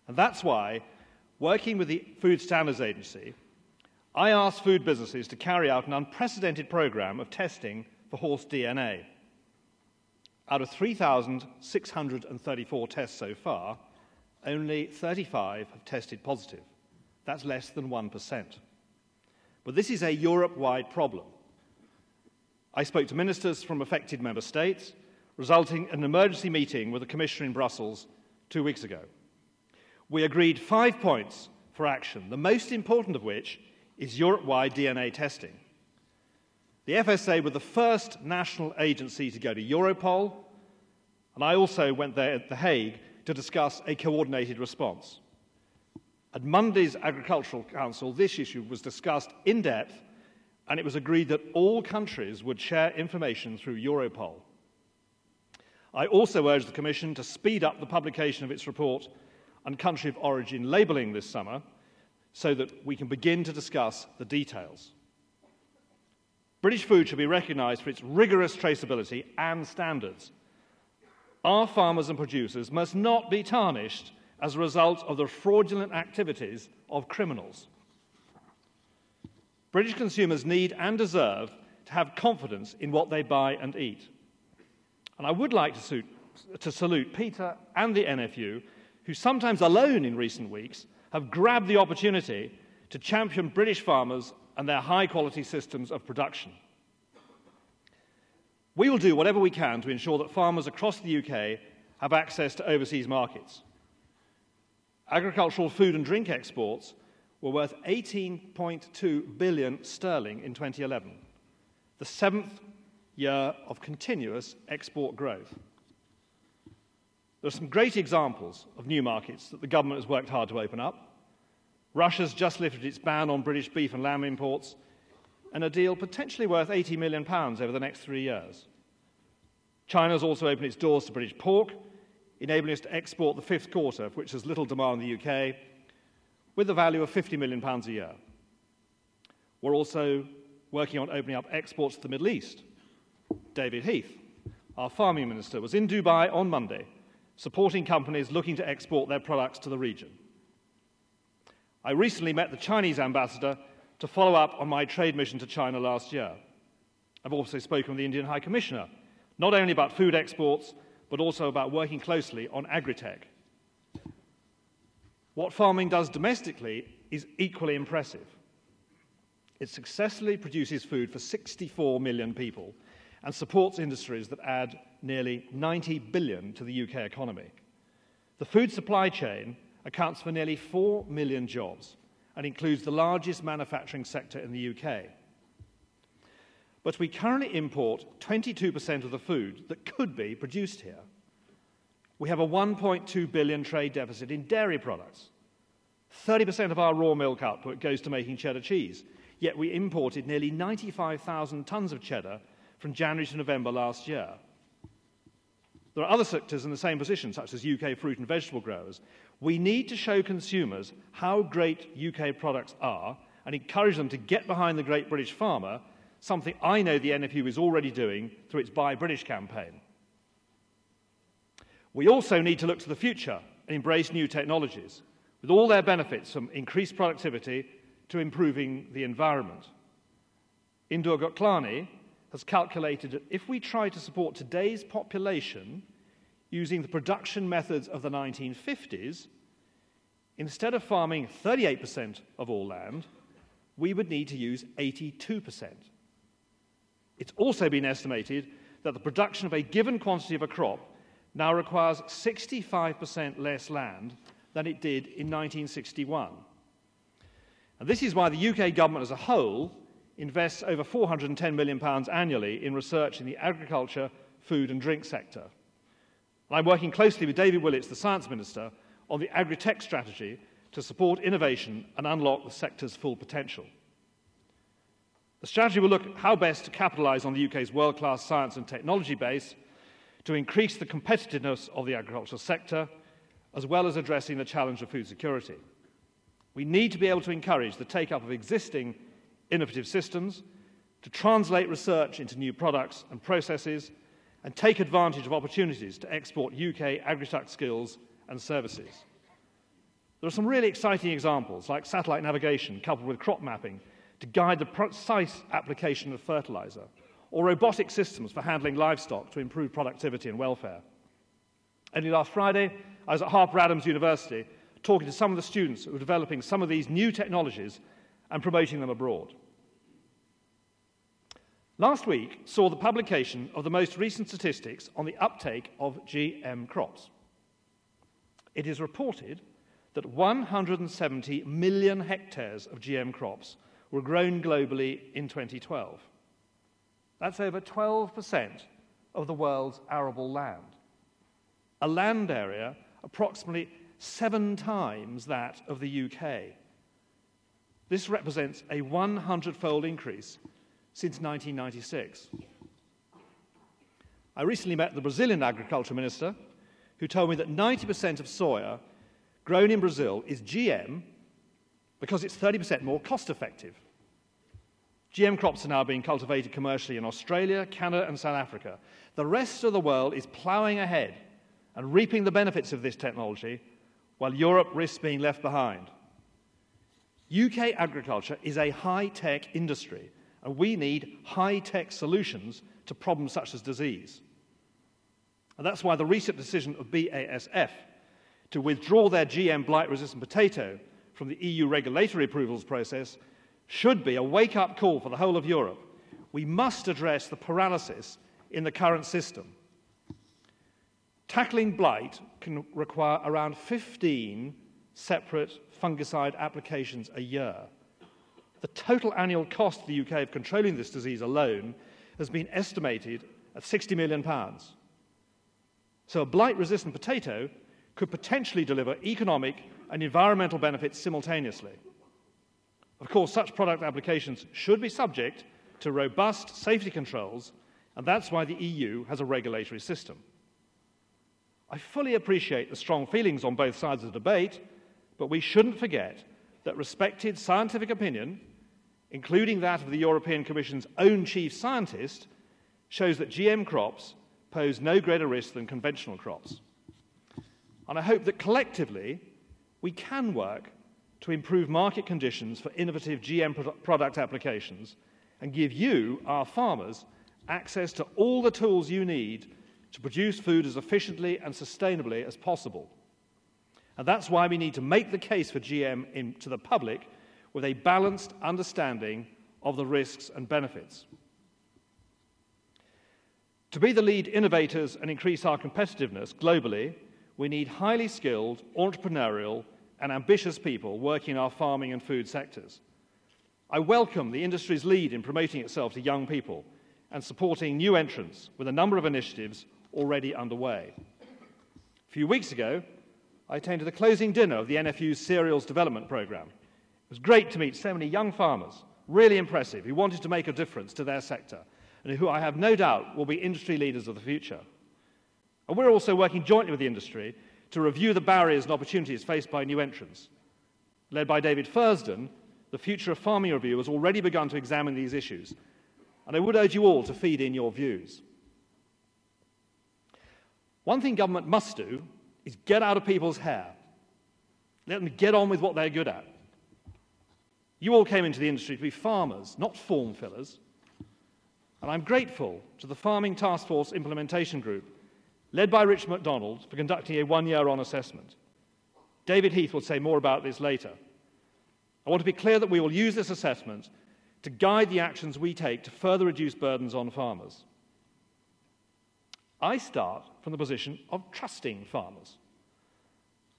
And that's why, working with the Food Standards Agency, I asked food businesses to carry out an unprecedented program of testing for horse DNA. Out of 3,634 tests so far, only 35 have tested positive. That's less than 1%. But this is a Europe-wide problem. I spoke to ministers from affected member states, resulting in an emergency meeting with the Commissioner in Brussels 2 weeks ago. We agreed 5 points for action, the most important of which is Europe-wide DNA testing. The FSA were the first national agency to go to Europol, and I also went there at The Hague to discuss a coordinated response. At Monday's Agricultural Council, this issue was discussed in depth, and it was agreed that all countries would share information through Europol. I also urged the Commission to speed up the publication of its report on country of origin labelling this summer so that we can begin to discuss the details. British food should be recognised for its rigorous traceability and standards. Our farmers and producers must not be tarnished as a result of the fraudulent activities of criminals. British consumers need and deserve to have confidence in what they buy and eat. And I would like to salute Peter and the NFU, who sometimes alone in recent weeks have grabbed the opportunity to champion British farmers and their high-quality systems of production. We will do whatever we can to ensure that farmers across the UK have access to overseas markets. Agricultural food and drink exports were worth 18.2 billion sterling in 2011, the 7th year of continuous export growth. There are some great examples of new markets that the government has worked hard to open up. Russia's just lifted its ban on British beef and lamb imports, and a deal potentially worth £80 million over the next 3 years. China's also opened its doors to British pork, enabling us to export the 5th quarter, for which there's little demand in the UK, with the value of £50 million a year. We're also working on opening up exports to the Middle East. David Heath, our farming minister, was in Dubai on Monday, supporting companies looking to export their products to the region. I recently met the Chinese ambassador to follow up on my trade mission to China last year. I've also spoken with the Indian High Commissioner, not only about food exports, but also about working closely on agri-tech. What farming does domestically is equally impressive. It successfully produces food for 64 million people and supports industries that add nearly 90 billion to the UK economy. The food supply chain accounts for nearly 4 million jobs and includes the largest manufacturing sector in the UK. But we currently import 22% of the food that could be produced here. We have a 1.2 billion trade deficit in dairy products. 30% of our raw milk output goes to making cheddar cheese, yet we imported nearly 95,000 tonnes of cheddar from January to November last year. There are other sectors in the same position, such as UK fruit and vegetable growers. We need to show consumers how great UK products are and encourage them to get behind the great British farmer, something I know the NFU is already doing through its Buy British campaign. We also need to look to the future and embrace new technologies, with all their benefits from increased productivity to improving the environment. Indur Goklani has calculated that if we try to support today's population using the production methods of the 1950s, instead of farming 38% of all land, we would need to use 82%. It's also been estimated that the production of a given quantity of a crop now requires 65% less land than it did in 1961. And this is why the UK government as a whole invests over £410 million annually in research in the agriculture, food and drink sector. And I'm working closely with David Willetts, the Science Minister, on the agri-tech strategy to support innovation and unlock the sector's full potential. The strategy will look at how best to capitalise on the UK's world-class science and technology base to increase the competitiveness of the agricultural sector, as well as addressing the challenge of food security. We need to be able to encourage the take-up of existing innovative systems, to translate research into new products and processes, and take advantage of opportunities to export UK agri-tech skills and services. There are some really exciting examples, like satellite navigation coupled with crop mapping to guide the precise application of fertilizer, or robotic systems for handling livestock to improve productivity and welfare. Only last Friday, I was at Harper Adams University talking to some of the students who are developing some of these new technologies and promoting them abroad. Last week saw the publication of the most recent statistics on the uptake of GM crops. It is reported that 170 million hectares of GM crops were grown globally in 2012. That's over 12% of the world's arable land, a land area approximately 7 times that of the UK. This represents a 100-fold increase since 1996. I recently met the Brazilian agriculture minister, who told me that 90% of soya grown in Brazil is GM because it's 30% more cost-effective. GM crops are now being cultivated commercially in Australia, Canada, and South Africa. The rest of the world is ploughing ahead and reaping the benefits of this technology, while Europe risks being left behind. UK agriculture is a high-tech industry, and we need high-tech solutions to problems such as disease. And that's why the recent decision of BASF to withdraw their GM blight-resistant potato from the EU regulatory approvals process should be a wake-up call for the whole of Europe. We must address the paralysis in the current system. Tackling blight can require around 15 separate fungicide applications a year. The total annual cost to the UK of controlling this disease alone has been estimated at £60 million. So a blight-resistant potato could potentially deliver economic and environmental benefits simultaneously. Of course, such product applications should be subject to robust safety controls, and that's why the EU has a regulatory system. I fully appreciate the strong feelings on both sides of the debate, but we shouldn't forget that respected scientific opinion, including that of the European Commission's own chief scientist, shows that GM crops pose no greater risk than conventional crops. And I hope that collectively we can work to improve market conditions for innovative GM product applications and give you, our farmers, access to all the tools you need to produce food as efficiently and sustainably as possible. And that's why we need to make the case for GM to the public with a balanced understanding of the risks and benefits. To be the lead innovators and increase our competitiveness globally, we need highly skilled, entrepreneurial, and ambitious people working in our farming and food sectors. I welcome the industry's lead in promoting itself to young people and supporting new entrants with a number of initiatives already underway. A few weeks ago, I attended the closing dinner of the NFU's Cereals Development Programme. It was great to meet so many young farmers, really impressive, who wanted to make a difference to their sector and who I have no doubt will be industry leaders of the future. And we're also working jointly with the industry to review the barriers and opportunities faced by new entrants. Led by David Fursden, the Future of Farming Review has already begun to examine these issues, and I would urge you all to feed in your views. One thing government must do is get out of people's hair. Let them get on with what they're good at. You all came into the industry to be farmers, not form fillers. And I'm grateful to the Farming Task Force Implementation Group, led by Rich MacDonald, for conducting a one-year-on assessment. David Heath will say more about this later. I want to be clear that we will use this assessment to guide the actions we take to further reduce burdens on farmers. I start from the position of trusting farmers.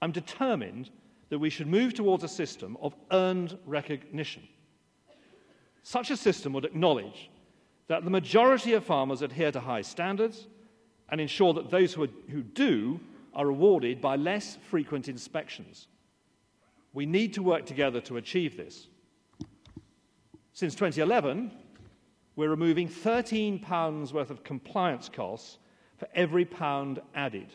I'm determined that we should move towards a system of earned recognition. Such a system would acknowledge that the majority of farmers adhere to high standards and ensure that those who do are rewarded by less frequent inspections. We need to work together to achieve this. Since 2011, we're removing £13 worth of compliance costs for every pound added.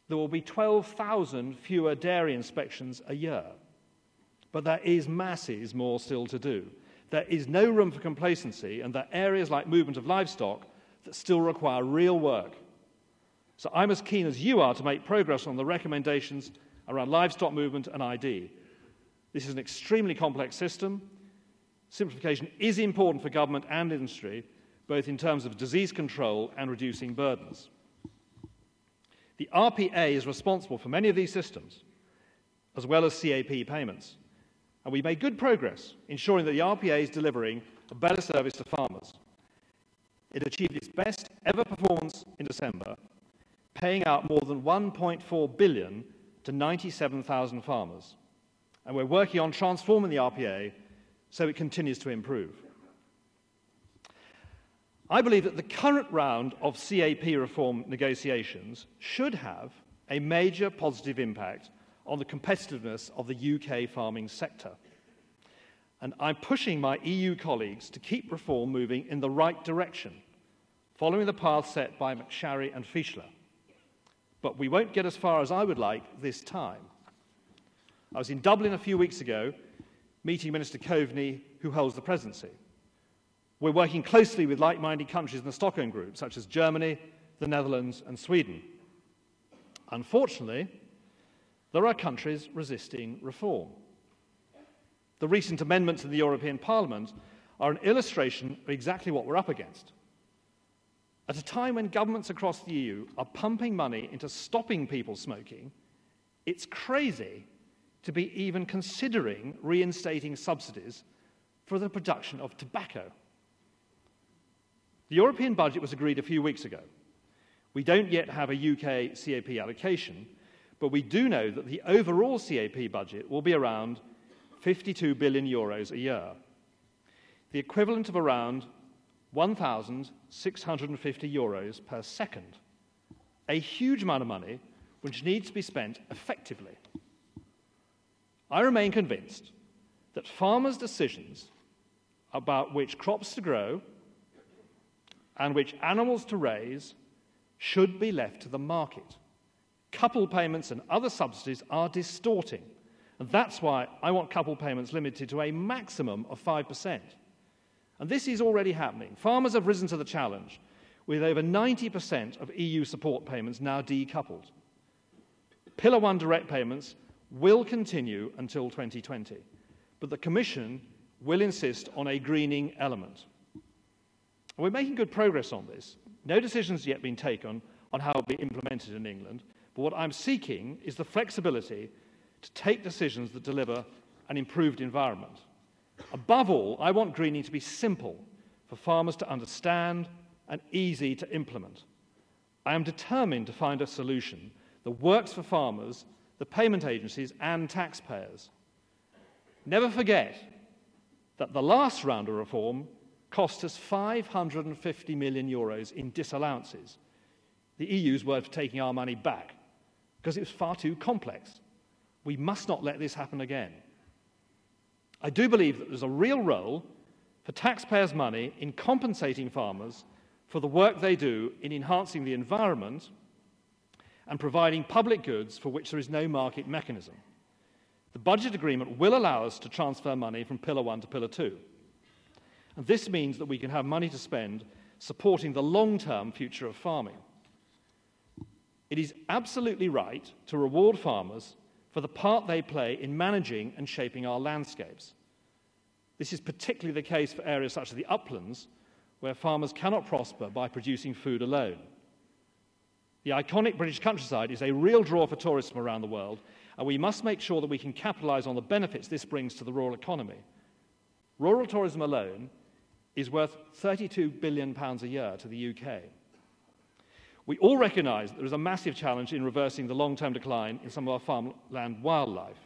There will be 12,000 fewer dairy inspections a year. But there is masses more still to do. There is no room for complacency, and there are areas like movement of livestock that still require real work. So I'm as keen as you are to make progress on the recommendations around livestock movement and ID. This is an extremely complex system. Simplification is important for government and industry, both in terms of disease control and reducing burdens. The RPA is responsible for many of these systems, as well as CAP payments. And we made good progress ensuring that the RPA is delivering a better service to farmers. It achieved its best ever performance in December, paying out more than $1.4 billion to 97,000 farmers. And we're working on transforming the RPA so it continues to improve. I believe that the current round of CAP reform negotiations should have a major positive impact on the competitiveness of the UK farming sector. And I'm pushing my EU colleagues to keep reform moving in the right direction, following the path set by McSharry and Fischler. But we won't get as far as I would like this time. I was in Dublin a few weeks ago, meeting Minister Coveney, who holds the presidency. We're working closely with like-minded countries in the Stockholm Group, such as Germany, the Netherlands, and Sweden. Unfortunately, there are countries resisting reform. The recent amendments in the European Parliament are an illustration of exactly what we're up against. At a time when governments across the EU are pumping money into stopping people smoking, it's crazy to be even considering reinstating subsidies for the production of tobacco. The European budget was agreed a few weeks ago. We don't yet have a UK CAP allocation, but we do know that the overall CAP budget will be around 52 billion euros a year, the equivalent of around 1,650 euros per second, a huge amount of money which needs to be spent effectively. I remain convinced that farmers' decisions about which crops to grow and which animals to raise should be left to the market. Coupled payments and other subsidies are distorting, and that's why I want coupled payments limited to a maximum of 5%. And this is already happening. Farmers have risen to the challenge, with over 90% of EU support payments now decoupled. Pillar 1 direct payments will continue until 2020, but the Commission will insist on a greening element. We're making good progress on this. No decisions yet been taken on how it will be implemented in England, but what I'm seeking is the flexibility to take decisions that deliver an improved environment. Above all, I want greening to be simple for farmers to understand and easy to implement. I am determined to find a solution that works for farmers, the payment agencies, and taxpayers. Never forget that the last round of reform cost us 550 million euros in disallowances, the EU's word for taking our money back, because it was far too complex. We must not let this happen again. I do believe that there's a real role for taxpayers' money in compensating farmers for the work they do in enhancing the environment and providing public goods for which there is no market mechanism. The budget agreement will allow us to transfer money from Pillar 1 to Pillar 2. And this means that we can have money to spend supporting the long-term future of farming. It is absolutely right to reward farmers for the part they play in managing and shaping our landscapes. This is particularly the case for areas such as the uplands, where farmers cannot prosper by producing food alone. The iconic British countryside is a real draw for tourists from around the world, and we must make sure that we can capitalise on the benefits this brings to the rural economy. Rural tourism alone is worth £32 billion a year to the UK. We all recognise that there is a massive challenge in reversing the long-term decline in some of our farmland wildlife.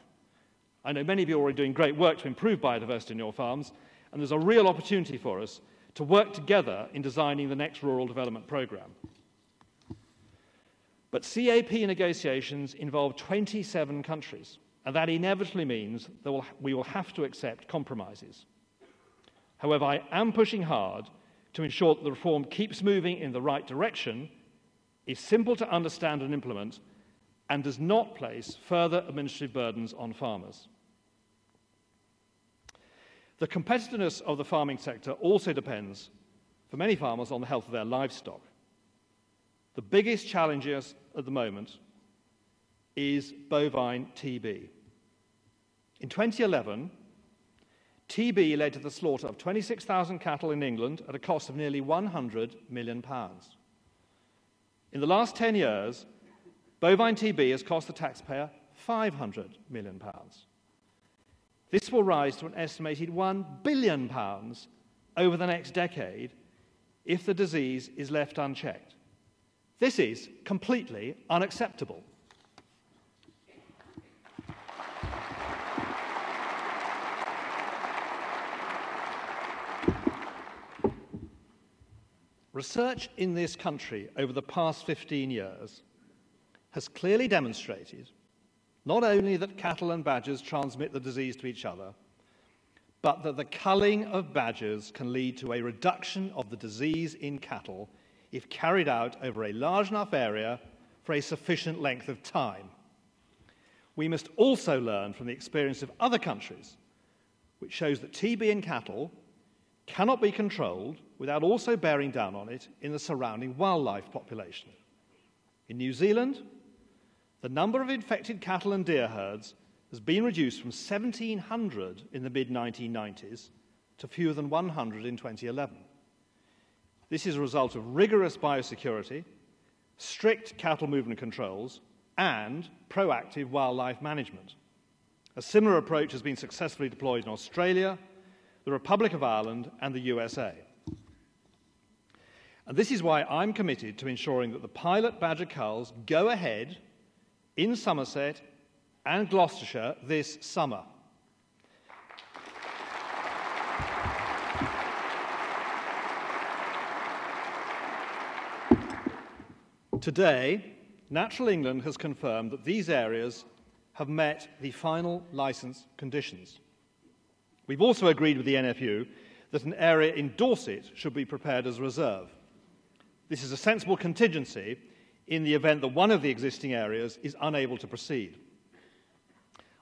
I know many of you are already doing great work to improve biodiversity in your farms, and there's a real opportunity for us to work together in designing the next rural development programme. But CAP negotiations involve 27 countries, and that inevitably means that we will have to accept compromises. However, I am pushing hard to ensure that the reform keeps moving in the right direction, is simple to understand and implement, and does not place further administrative burdens on farmers. The competitiveness of the farming sector also depends, for many farmers, on the health of their livestock. The biggest challenges at the moment is bovine TB. In 2011, TB led to the slaughter of 26,000 cattle in England at a cost of nearly £100 million. In the last 10 years, bovine TB has cost the taxpayer £500 million. This will rise to an estimated £1 billion over the next decade if the disease is left unchecked. This is completely unacceptable. Research in this country over the past 15 years has clearly demonstrated not only that cattle and badgers transmit the disease to each other, but that the culling of badgers can lead to a reduction of the disease in cattle if carried out over a large enough area for a sufficient length of time. We must also learn from the experience of other countries, which shows that TB in cattle cannot be controlled without also bearing down on it in the surrounding wildlife population. In New Zealand, the number of infected cattle and deer herds has been reduced from 1,700 in the mid-1990s to fewer than 100 in 2011. This is a result of rigorous biosecurity, strict cattle movement controls, and proactive wildlife management. A similar approach has been successfully deployed in Australia, the Republic of Ireland, and the USA. And this is why I'm committed to ensuring that the pilot badger culls go ahead in Somerset and Gloucestershire this summer. Today, Natural England has confirmed that these areas have met the final licence conditions. We've also agreed with the NFU that an area in Dorset should be prepared as a reserve. This is a sensible contingency in the event that one of the existing areas is unable to proceed.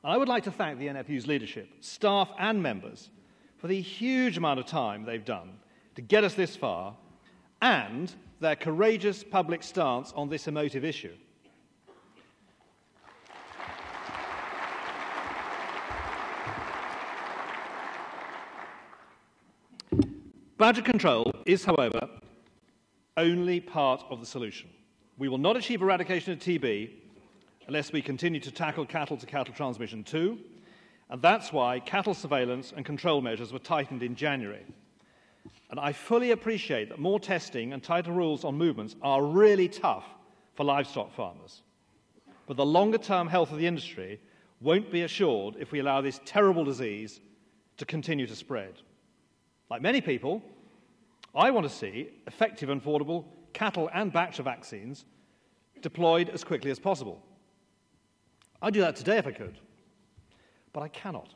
I would like to thank the NFU's leadership, staff and members for the huge amount of time they've done to get us this far and their courageous public stance on this emotive issue. Badger control is, however, only part of the solution. We will not achieve eradication of TB unless we continue to tackle cattle-to-cattle transmission too, and that's why cattle surveillance and control measures were tightened in January. And I fully appreciate that more testing and tighter rules on movements are really tough for livestock farmers. But the longer-term health of the industry won't be assured if we allow this terrible disease to continue to spread. Like many people, I want to see effective and affordable cattle and badger vaccines deployed as quickly as possible. I'd do that today if I could, but I cannot.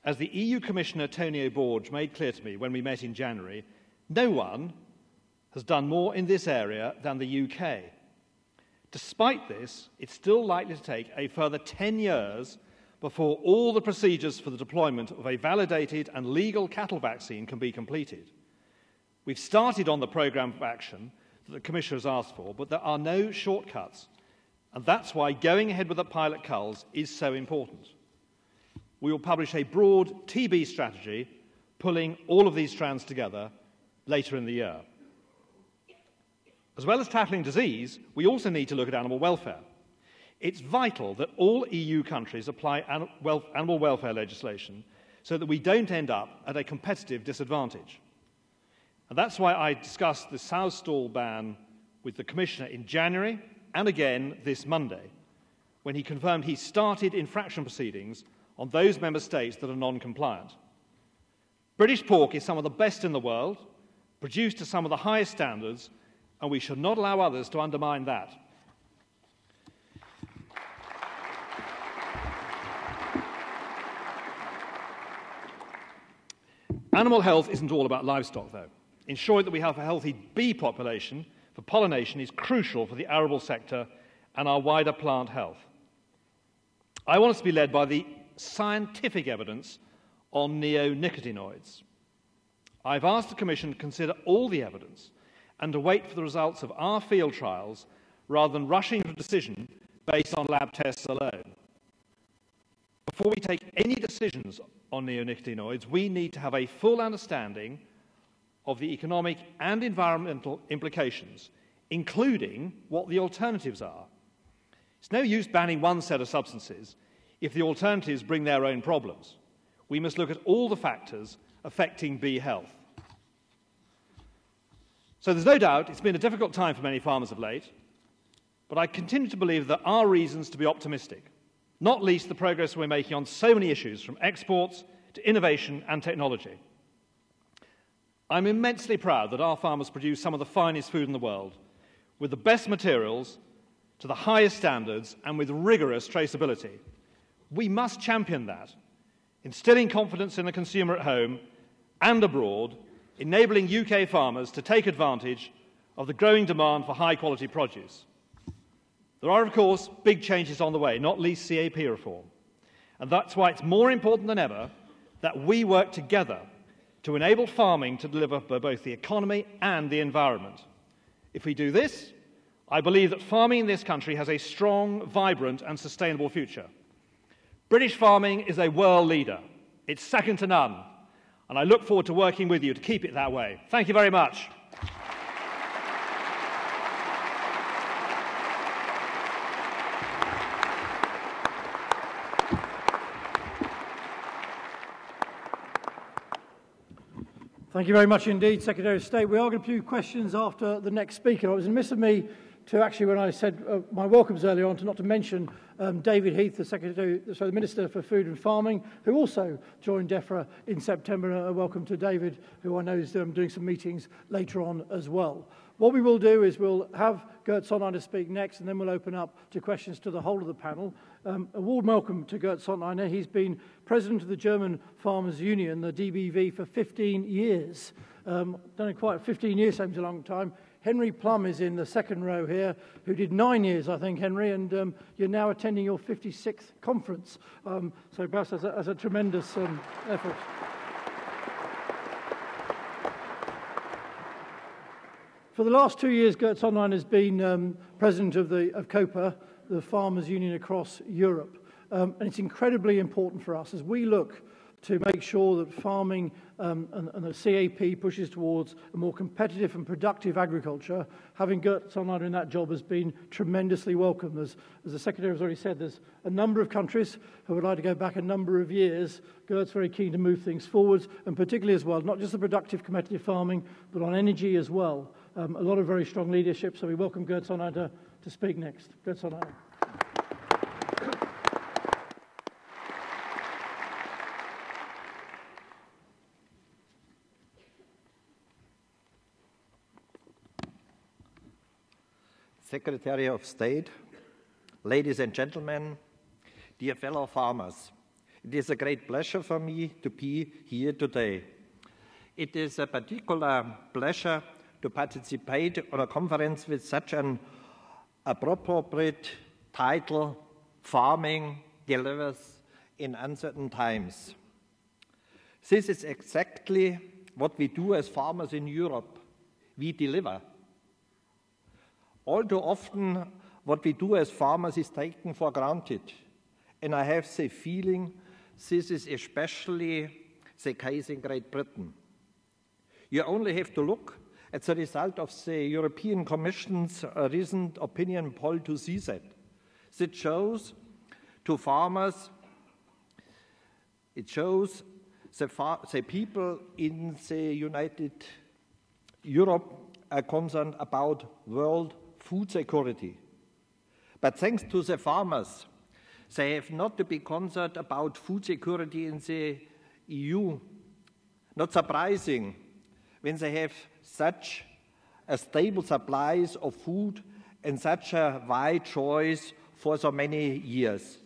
As the EU Commissioner Tony Borg made clear to me when we met in January, no one has done more in this area than the UK. Despite this, it's still likely to take a further 10 years before all the procedures for the deployment of a validated and legal cattle vaccine can be completed. We've started on the programme of action that the Commissioner has asked for, but there are no shortcuts, and that's why going ahead with the pilot culls is so important. We will publish a broad TB strategy, pulling all of these strands together later in the year. As well as tackling disease, we also need to look at animal welfare. It's vital that all EU countries apply animal welfare legislation so that we don't end up at a competitive disadvantage. And that's why I discussed the sow stall ban with the Commissioner in January and again this Monday, when he confirmed he started infraction proceedings on those member states that are non-compliant. British pork is some of the best in the world, produced to some of the highest standards, and we should not allow others to undermine that. Animal health isn't all about livestock, though. Ensuring that we have a healthy bee population for pollination is crucial for the arable sector and our wider plant health. I want us to be led by the scientific evidence on neonicotinoids. I've asked the Commission to consider all the evidence and to wait for the results of our field trials rather than rushing to a decision based on lab tests alone. Before we take any decisions on neonicotinoids, we need to have a full understanding of the economic and environmental implications, including what the alternatives are. It's no use banning one set of substances if the alternatives bring their own problems. We must look at all the factors affecting bee health. So there's no doubt it's been a difficult time for many farmers of late, but I continue to believe there are reasons to be optimistic, not least the progress we're making on so many issues, from exports to innovation and technology. I'm immensely proud that our farmers produce some of the finest food in the world, with the best materials, to the highest standards, and with rigorous traceability. We must champion that, instilling confidence in the consumer at home and abroad, enabling UK farmers to take advantage of the growing demand for high-quality produce. There are, of course, big changes on the way, not least CAP reform. And that's why it's more important than ever that we work together to enable farming to deliver for both the economy and the environment. If we do this, I believe that farming in this country has a strong, vibrant and sustainable future. British farming is a world leader. It's second to none. And I look forward to working with you to keep it that way. Thank you very much. Thank you very much indeed, Secretary of State. We are going to do questions after the next speaker. It was remiss of me to actually, when I said my welcomes earlier on, not to mention David Heath, the Minister for Food and Farming, who also joined DEFRA in September. A welcome to David, who I know is doing some meetings later on as well. What we will do is we'll have Gert Sonneiner speak next, and then we'll open up to questions to the whole of the panel. A warm welcome to Gert Sonneiner. He's been president of the German Farmers Union, the DBV, for 15 years. Done it quite 15 years, seems a long time. Henry Plum is in the second row here, who did 9 years, I think, Henry, and you're now attending your 56th conference. So perhaps as a tremendous effort. For the last 2 years, Gert Sonneiner has been president of COPA, the Farmers Union across Europe. And it's incredibly important for us as we look to make sure that farming and the CAP pushes towards a more competitive and productive agriculture. Having Gert Sonneiner in that job has been tremendously welcome. As the Secretary has already said, there's a number of countries who would like to go back a number of years. Gert's very keen to move things forward, and particularly as well, not just the productive, competitive farming, but on energy as well. A lot of very strong leadership, so we welcome Gert Sonneiner to speak next. Gert Sonneiner. Secretary of State, ladies and gentlemen, dear fellow farmers, it is a great pleasure for me to be here today. It is a particular pleasure to participate on a conference with such an appropriate title, Farming Delivers in Uncertain Times. This is exactly what we do as farmers in Europe. We deliver. All too often, what we do as farmers is taken for granted. And I have the feeling this is especially the case in Great Britain. You only have to look at the result of the European Commission's recent opinion poll to see that. It shows to farmers, it shows the people in the United Europe are concerned about world food security. But thanks to the farmers, they have not to be concerned about food security in the EU. Not surprising when they have such a stable supplies of food and such a wide choice for so many years.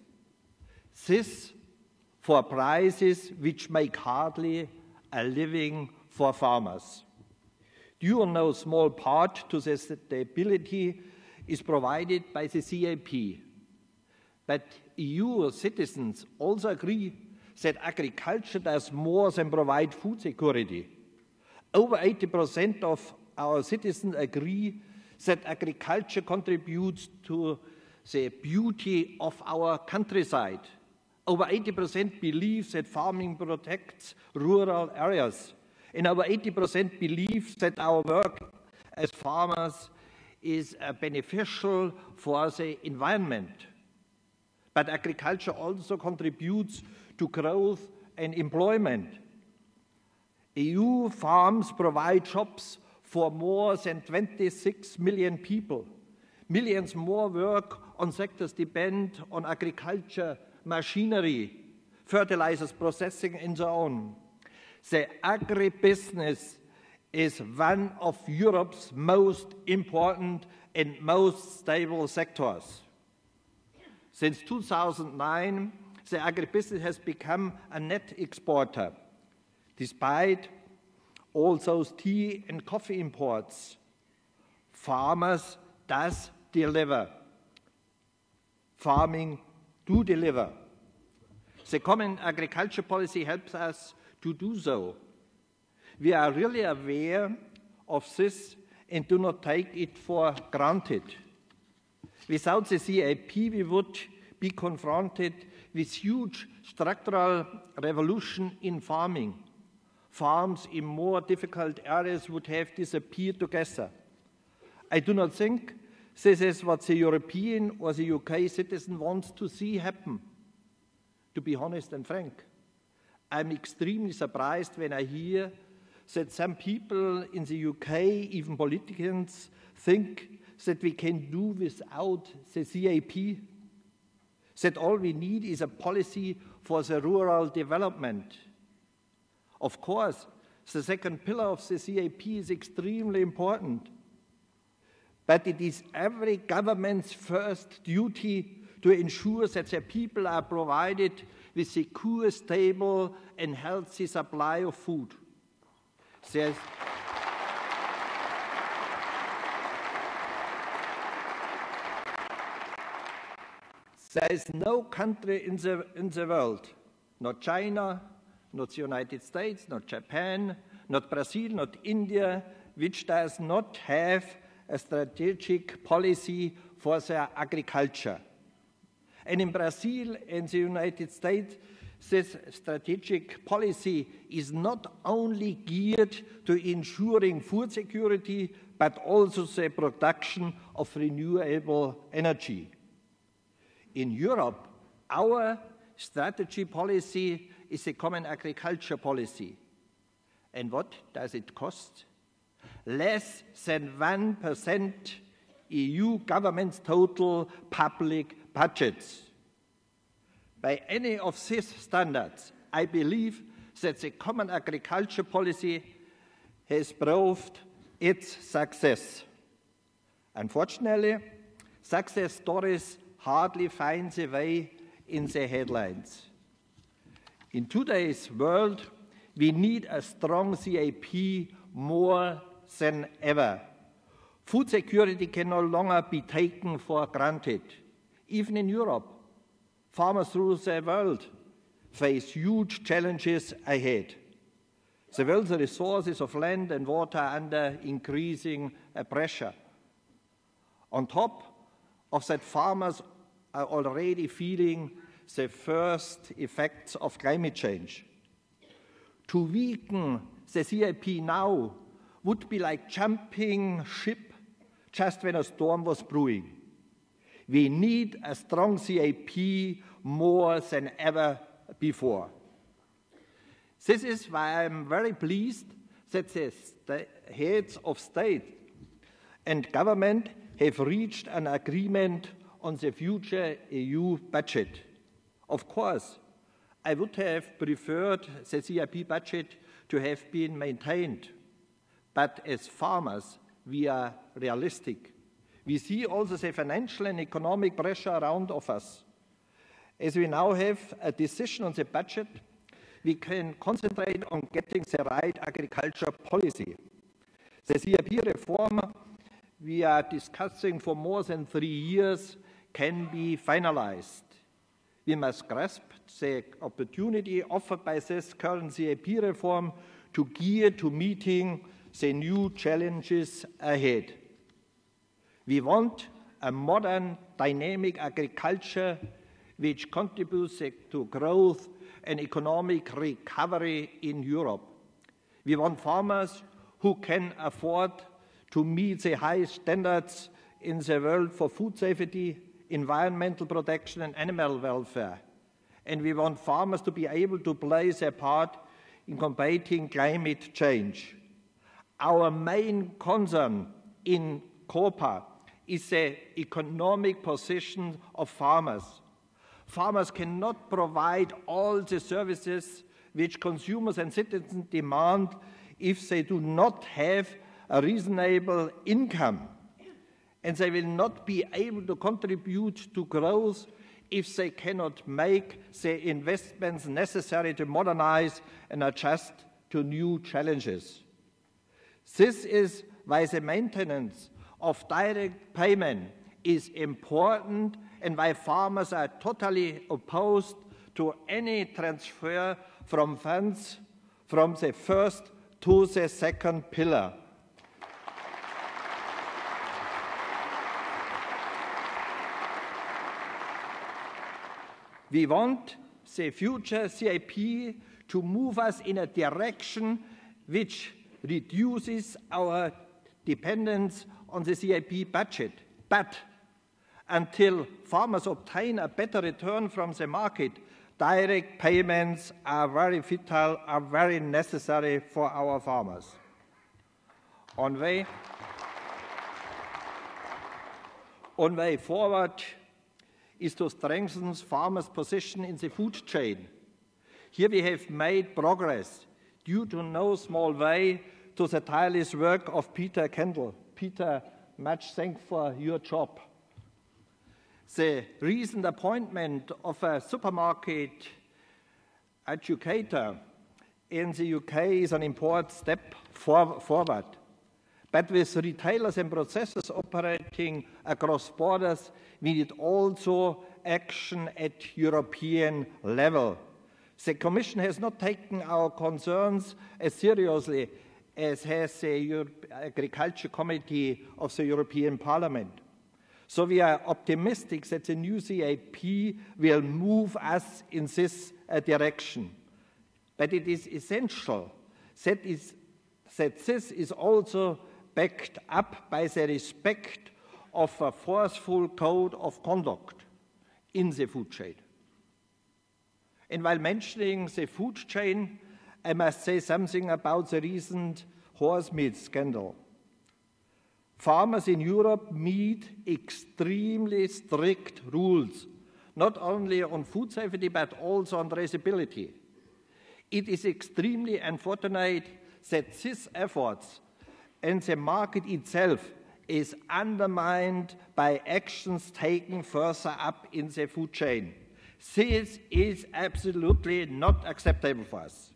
This for prices which make hardly a living for farmers. Due in no small part to the stability is provided by the CAP. But EU citizens also agree that agriculture does more than provide food security. Over 80% of our citizens agree that agriculture contributes to the beauty of our countryside. Over 80% believe that farming protects rural areas. And over 80% believe that our work as farmers is beneficial for the environment. But agriculture also contributes to growth and employment. EU farms provide jobs for more than 26 million people. Millions more work on sectors depend on agriculture, machinery, fertilizers processing and so on. The agribusiness is one of Europe's most important and most stable sectors. Since 2009, the agribusiness has become a net exporter. Despite all those tea and coffee imports, farmers does deliver. Farming do deliver. The common agriculture policy helps us to do so. We are really aware of this and do not take it for granted. Without the CAP, we would be confronted with huge structural revolution in farming. Farms in more difficult areas would have disappeared together. I do not think this is what the European or the UK citizen wants to see happen. To be honest and frank, I'm extremely surprised when I hear that some people in the UK, even politicians, think that we can do without the CAP, that all we need is a policy for the rural development. Of course, the second pillar of the CAP is extremely important, but it is every government's first duty to ensure that their people are provided with secure, stable, and healthy supply of food. There is no country in the world, not China, not the United States, not Japan, not Brazil, not India, which does not have a strategic policy for their agriculture. And in Brazil and the United States, this strategic policy is not only geared to ensuring food security, but also the production of renewable energy. In Europe, our strategy policy is a common agriculture policy. And what does it cost? Less than 1% EU government's total public budgets. By any of these standards, I believe that the common agriculture policy has proved its success. Unfortunately, success stories hardly find their way in the headlines. In today's world, we need a strong CAP more than ever. Food security can no longer be taken for granted. Even in Europe, farmers throughout the world face huge challenges ahead. The world's resources of land and water are under increasing pressure. On top of that, farmers are already feeling the first effects of climate change. To weaken the CAP now would be like jumping ship just when a storm was brewing. We need a strong CAP more than ever before. This is why I'm very pleased that the heads of state and government have reached an agreement on the future EU budget. Of course, I would have preferred the CAP budget to have been maintained, but as farmers, we are realistic. We see also the financial and economic pressure around of us. As we now have a decision on the budget, we can concentrate on getting the right agriculture policy. The CAP reform we are discussing for more than 3 years can be finalized. We must grasp the opportunity offered by this current CAP reform to gear to meeting the new challenges ahead. We want a modern, dynamic agriculture which contributes to growth and economic recovery in Europe. We want farmers who can afford to meet the highest standards in the world for food safety, environmental protection and animal welfare. And we want farmers to be able to play their part in combating climate change. Our main concern in COPA is the economic position of farmers. Farmers cannot provide all the services which consumers and citizens demand if they do not have a reasonable income. And they will not be able to contribute to growth if they cannot make the investments necessary to modernize and adjust to new challenges. This is why the maintenance of direct payment is important and why farmers are totally opposed to any transfer from funds from the first to the second pillar. We want the future CAP to move us in a direction which reduces our dependence on the CAP budget. But until farmers obtain a better return from the market, direct payments are very vital, are very necessary for our farmers. On way forward is to strengthen farmers' position in the food chain. Here we have made progress due to no small way to the tireless work of Peter Kendall. Peter, much thanks for your job. The recent appointment of a supermarket educator in the UK is an important step forward. But with retailers and processors operating across borders, we need also action at European level. The Commission has not taken our concerns as seriously as has the Agriculture Committee of the European Parliament. So we are optimistic that the new CAP will move us in this direction. But it is essential that this is also backed up by the respect of a forceful code of conduct in the food chain. And while mentioning the food chain, I must say something about the recent horse meat scandal. Farmers in Europe meet extremely strict rules, not only on food safety, but also on traceability. It is extremely unfortunate that these efforts and the market itself is undermined by actions taken further up in the food chain. This is absolutely not acceptable for us.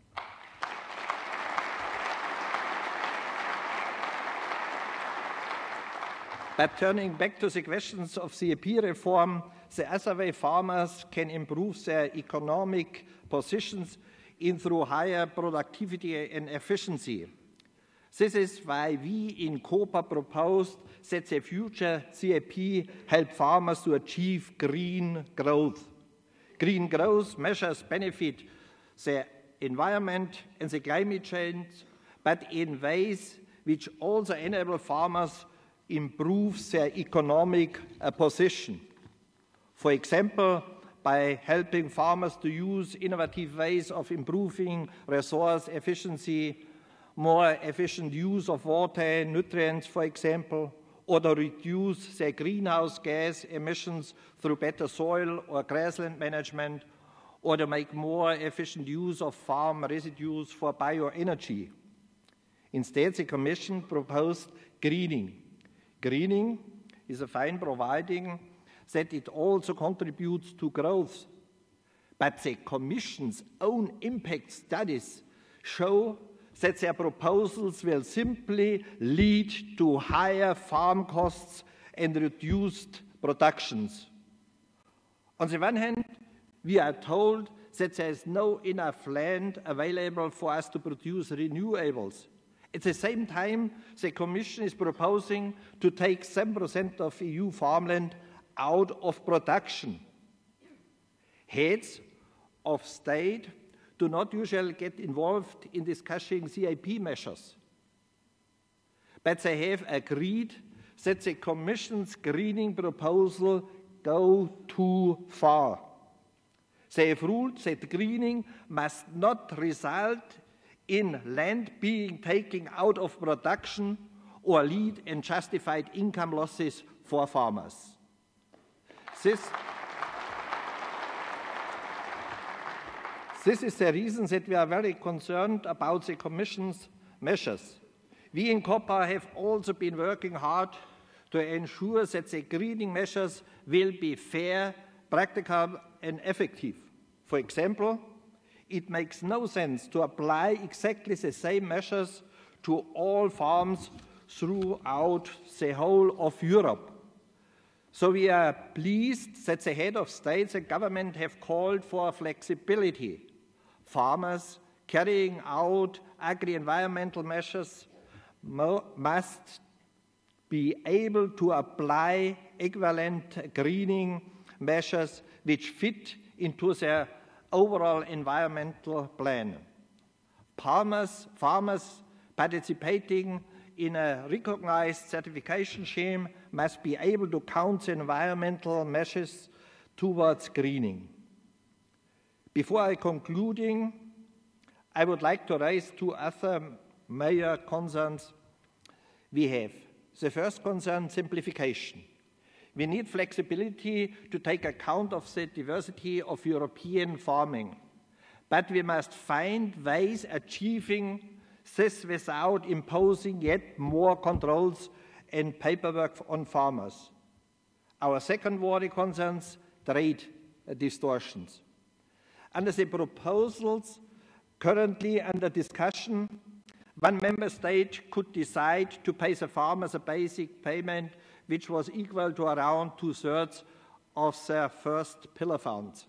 But turning back to the questions of CAP reform, the other way farmers can improve their economic positions through higher productivity and efficiency. This is why we in COPA proposed that the future CAP help farmers to achieve green growth. Green growth measures benefit the environment and the climate change, but in ways which also enable farmers improve their economic position. For example, by helping farmers to use innovative ways of improving resource efficiency, more efficient use of water and nutrients, for example, or to reduce their greenhouse gas emissions through better soil or grassland management, or to make more efficient use of farm residues for bioenergy. Instead, the Commission proposed greening. Greening is a fine providing that it also contributes to growth. But the Commission's own impact studies show that their proposals will simply lead to higher farm costs and reduced productions. On the one hand, we are told that there is no enough land available for us to produce renewables. At the same time, the Commission is proposing to take 7% of EU farmland out of production. Heads of state do not usually get involved in discussing CAP measures, but they have agreed that the Commission's greening proposal go too far. They have ruled that greening must not result in land being taken out of production or lead in justified income losses for farmers. This is the reason that we are very concerned about the Commission's measures. We in COPA have also been working hard to ensure that the greening measures will be fair, practical and effective. For example, it makes no sense to apply exactly the same measures to all farms throughout the whole of Europe. So we are pleased that the head of states and government have called for flexibility. Farmers carrying out agri-environmental measures must be able to apply equivalent greening measures which fit into their overall environmental plan. Farmers participating in a recognized certification scheme must be able to count the environmental measures towards greening. Before I concluding, I would like to raise two other major concerns we have. The first concern, simplification. We need flexibility to take account of the diversity of European farming, but we must find ways achieving this without imposing yet more controls and paperwork on farmers. Our second worry concerns trade distortions. Under the proposals currently under discussion, one member state could decide to pay the farmers a basic payment which was equal to around 2/3 of their first pillar funds.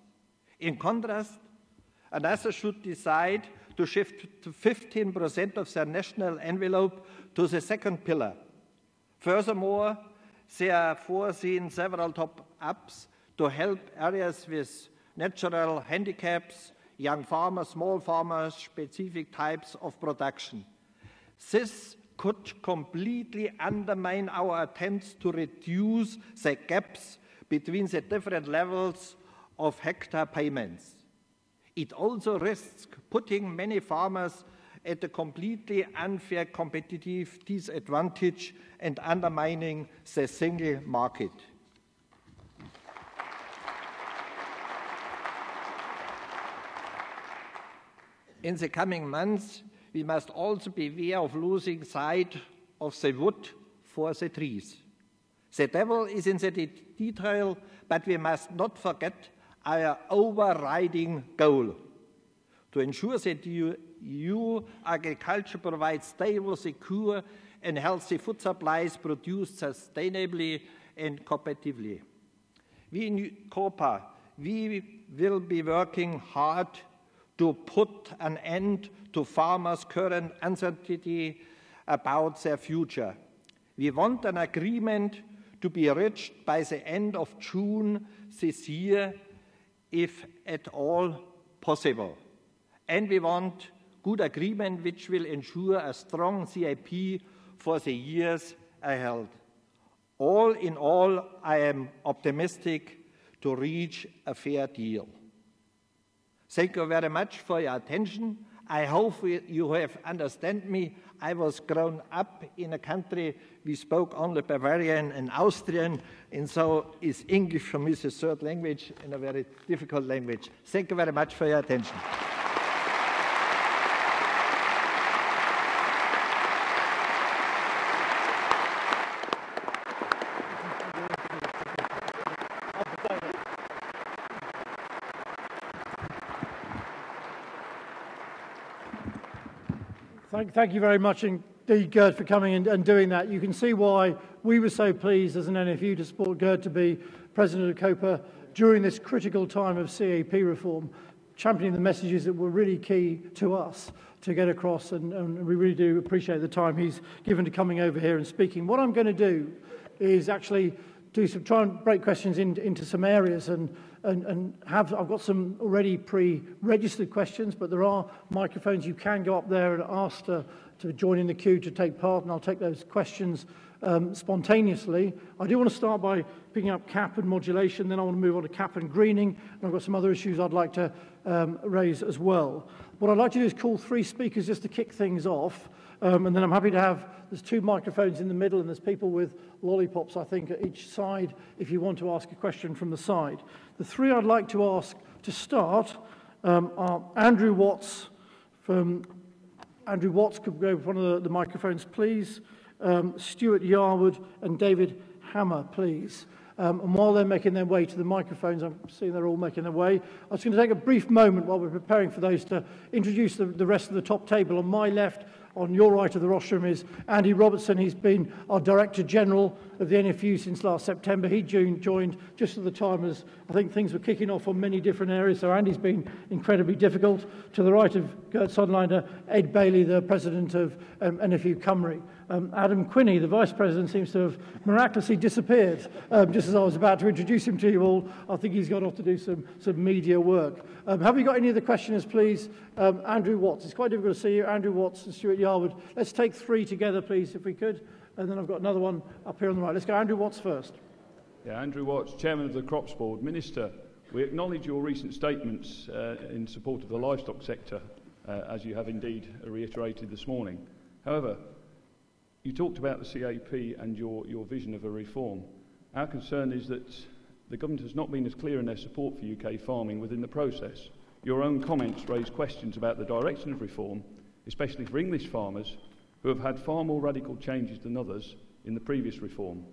In contrast, another should decide to shift to 15% of their national envelope to the second pillar. Furthermore, there are foreseen several top-ups to help areas with natural handicaps, young farmers, small farmers, specific types of production. This could completely undermine our attempts to reduce the gaps between the different levels of hectare payments. It also risks putting many farmers at a completely unfair competitive disadvantage and undermining the single market. In the coming months, we must also be aware of losing sight of the wood for the trees. The devil is in the detail, but we must not forget our overriding goal: to ensure that EU agriculture provides stable, secure and healthy food supplies produced sustainably and competitively. We in COPA, we will be working hard to put an end to farmers' current uncertainty about their future. We want an agreement to be reached by the end of June this year, if at all possible. And we want good agreement which will ensure a strong CAP for the years ahead. All in all, I am optimistic to reach a fair deal. Thank you very much for your attention. I hope you have understand me. I was grown up in a country we spoke only Bavarian and Austrian, and so is English for me the third language and a very difficult language. Thank you very much for your attention. Thank you very much indeed, Gerd, for coming and doing that. You can see why we were so pleased as an NFU to support Gerd to be President of COPA during this critical time of CAP reform. championing the messages that were really key to us to get across, and we really do appreciate the time he's given to coming over here and speaking. What I'm going to do is actually try and break questions into some areas, I've got some already pre-registered questions, but there are microphones. You can go up there and ask to join in the queue to take part, and I'll take those questions spontaneously. I do want to start by picking up cap and modulation, then I want to move on to cap and greening, and I've got some other issues I'd like to raise as well. What I'd like to do is call 3 speakers just to kick things off, and then I'm happy to have, there's 2 microphones in the middle, and there's people with lollipops, I think, at each side if you want to ask a question from the side. The 3 I'd like to ask to start are Andrew Watts. Andrew Watts could go with one of the microphones, please. Stuart Yarwood and David Hammer, please. And while they're making their way to the microphones, I'm seeing they're all making their way, I was going to take a brief moment while we're preparing for those to introduce the rest of the top table. On my left, on your right of the rostrum, is Andy Robertson. He's been our Director General of the NFU since last September. He joined just at the time as I think things were kicking off on many different areas, so Andy's been incredibly difficult. To the right of Gert Sodlander, Ed Bailey, the President of NFU Cymru. Adam Quinney, the Vice President, seems to have miraculously disappeared. Just as I was about to introduce him to you all, I think he's gone off to do some media work. Have we got any other questioners, please? Andrew Watts. It's quite difficult to see you. Andrew Watts and Stuart Yarwood. Let's take 3 together, please, if we could. And then I've got another one up here on the right. Let's go Andrew Watts first. Yeah, Andrew Watts, Chairman of the Crops Board. Minister, we acknowledge your recent statements in support of the livestock sector, as you have indeed reiterated this morning. However, you talked about the CAP and your vision of a reform. Our concern is that the government has not been as clear in their support for UK farming within the process. Your own comments raise questions about the direction of reform, especially for English farmers who have had far more radical changes than others in the previous reform.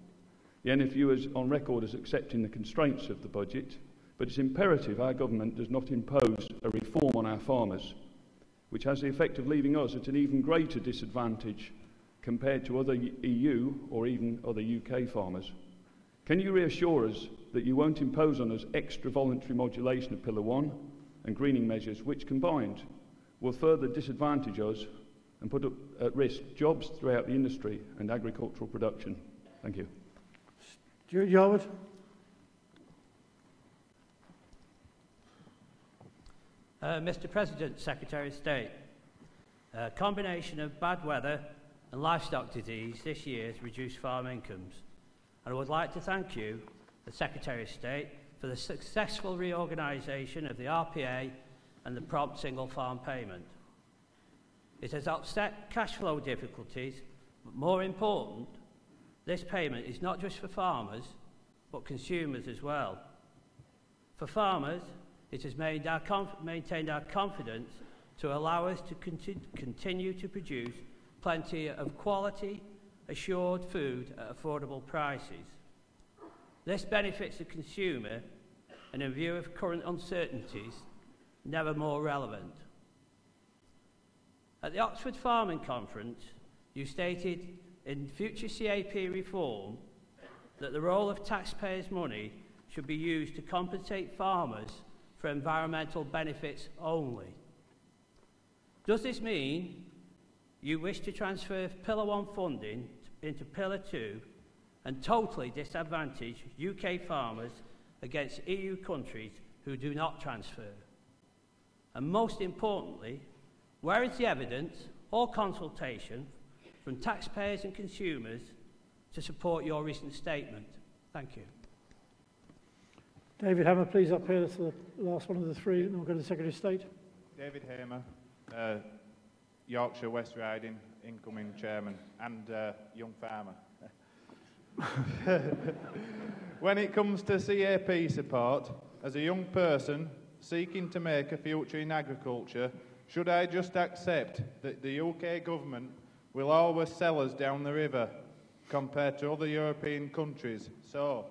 The NFU is on record as accepting the constraints of the budget, but it's imperative our government does not impose a reform on our farmers, which has the effect of leaving us at an even greater disadvantage compared to other EU or even other UK farmers. Can you reassure us that you won't impose on us extra voluntary modulation of Pillar 1 and greening measures, which combined will further disadvantage us and put at risk jobs throughout the industry and agricultural production? Thank you. Stuart Yarwood. Mr. President, Secretary of State, a combination of bad weather and livestock disease this year has reduced farm incomes. And I would like to thank you, the Secretary of State, for the successful reorganisation of the RPA and the prompt single farm payment. It has upset cash flow difficulties, but more important, this payment is not just for farmers, but consumers as well. For farmers, it has maintained our confidence to allow us to continue to produce plenty of quality, assured food at affordable prices. This benefits the consumer, and in view of current uncertainties, never more relevant. At the Oxford Farming Conference, you stated in future CAP reform that the role of taxpayers' money should be used to compensate farmers for environmental benefits only. Does this mean you wish to transfer Pillar 1 funding into Pillar 2 and totally disadvantage UK farmers against EU countries who do not transfer? And most importantly, where is the evidence or consultation from taxpayers and consumers to support your recent statement? Thank you. David Hammer, please, up here. That's the last one of the 3, and then we'll go to the Secretary of State. David Hammer, Yorkshire West Riding, incoming chairman, and young farmer. When it comes to CAP support, as a young person seeking to make a future in agriculture, should I just accept that the UK government will always sell us down the river compared to other European countries? So,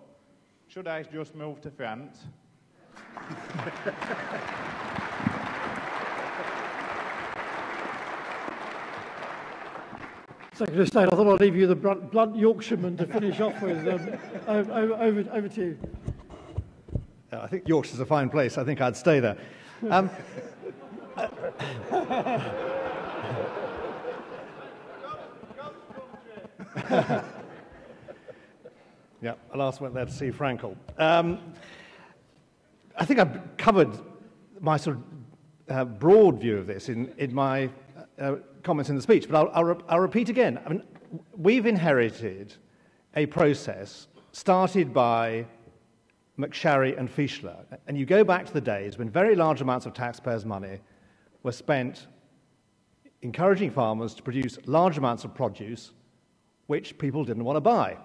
should I just move to France? Secretary of State, I thought I'd leave you the blunt Yorkshireman to finish off with. Over to you. I think Yorkshire's a fine place. I think I'd stay there. Yeah, I last went there to see Frankel. I think I've covered my sort of broad view of this in my comments in the speech, but I'll repeat again. I mean, we've inherited a process started by McSharry and Fischler, and you go back to the days when very large amounts of taxpayers' money were spent encouraging farmers to produce large amounts of produce which people didn't want to buy.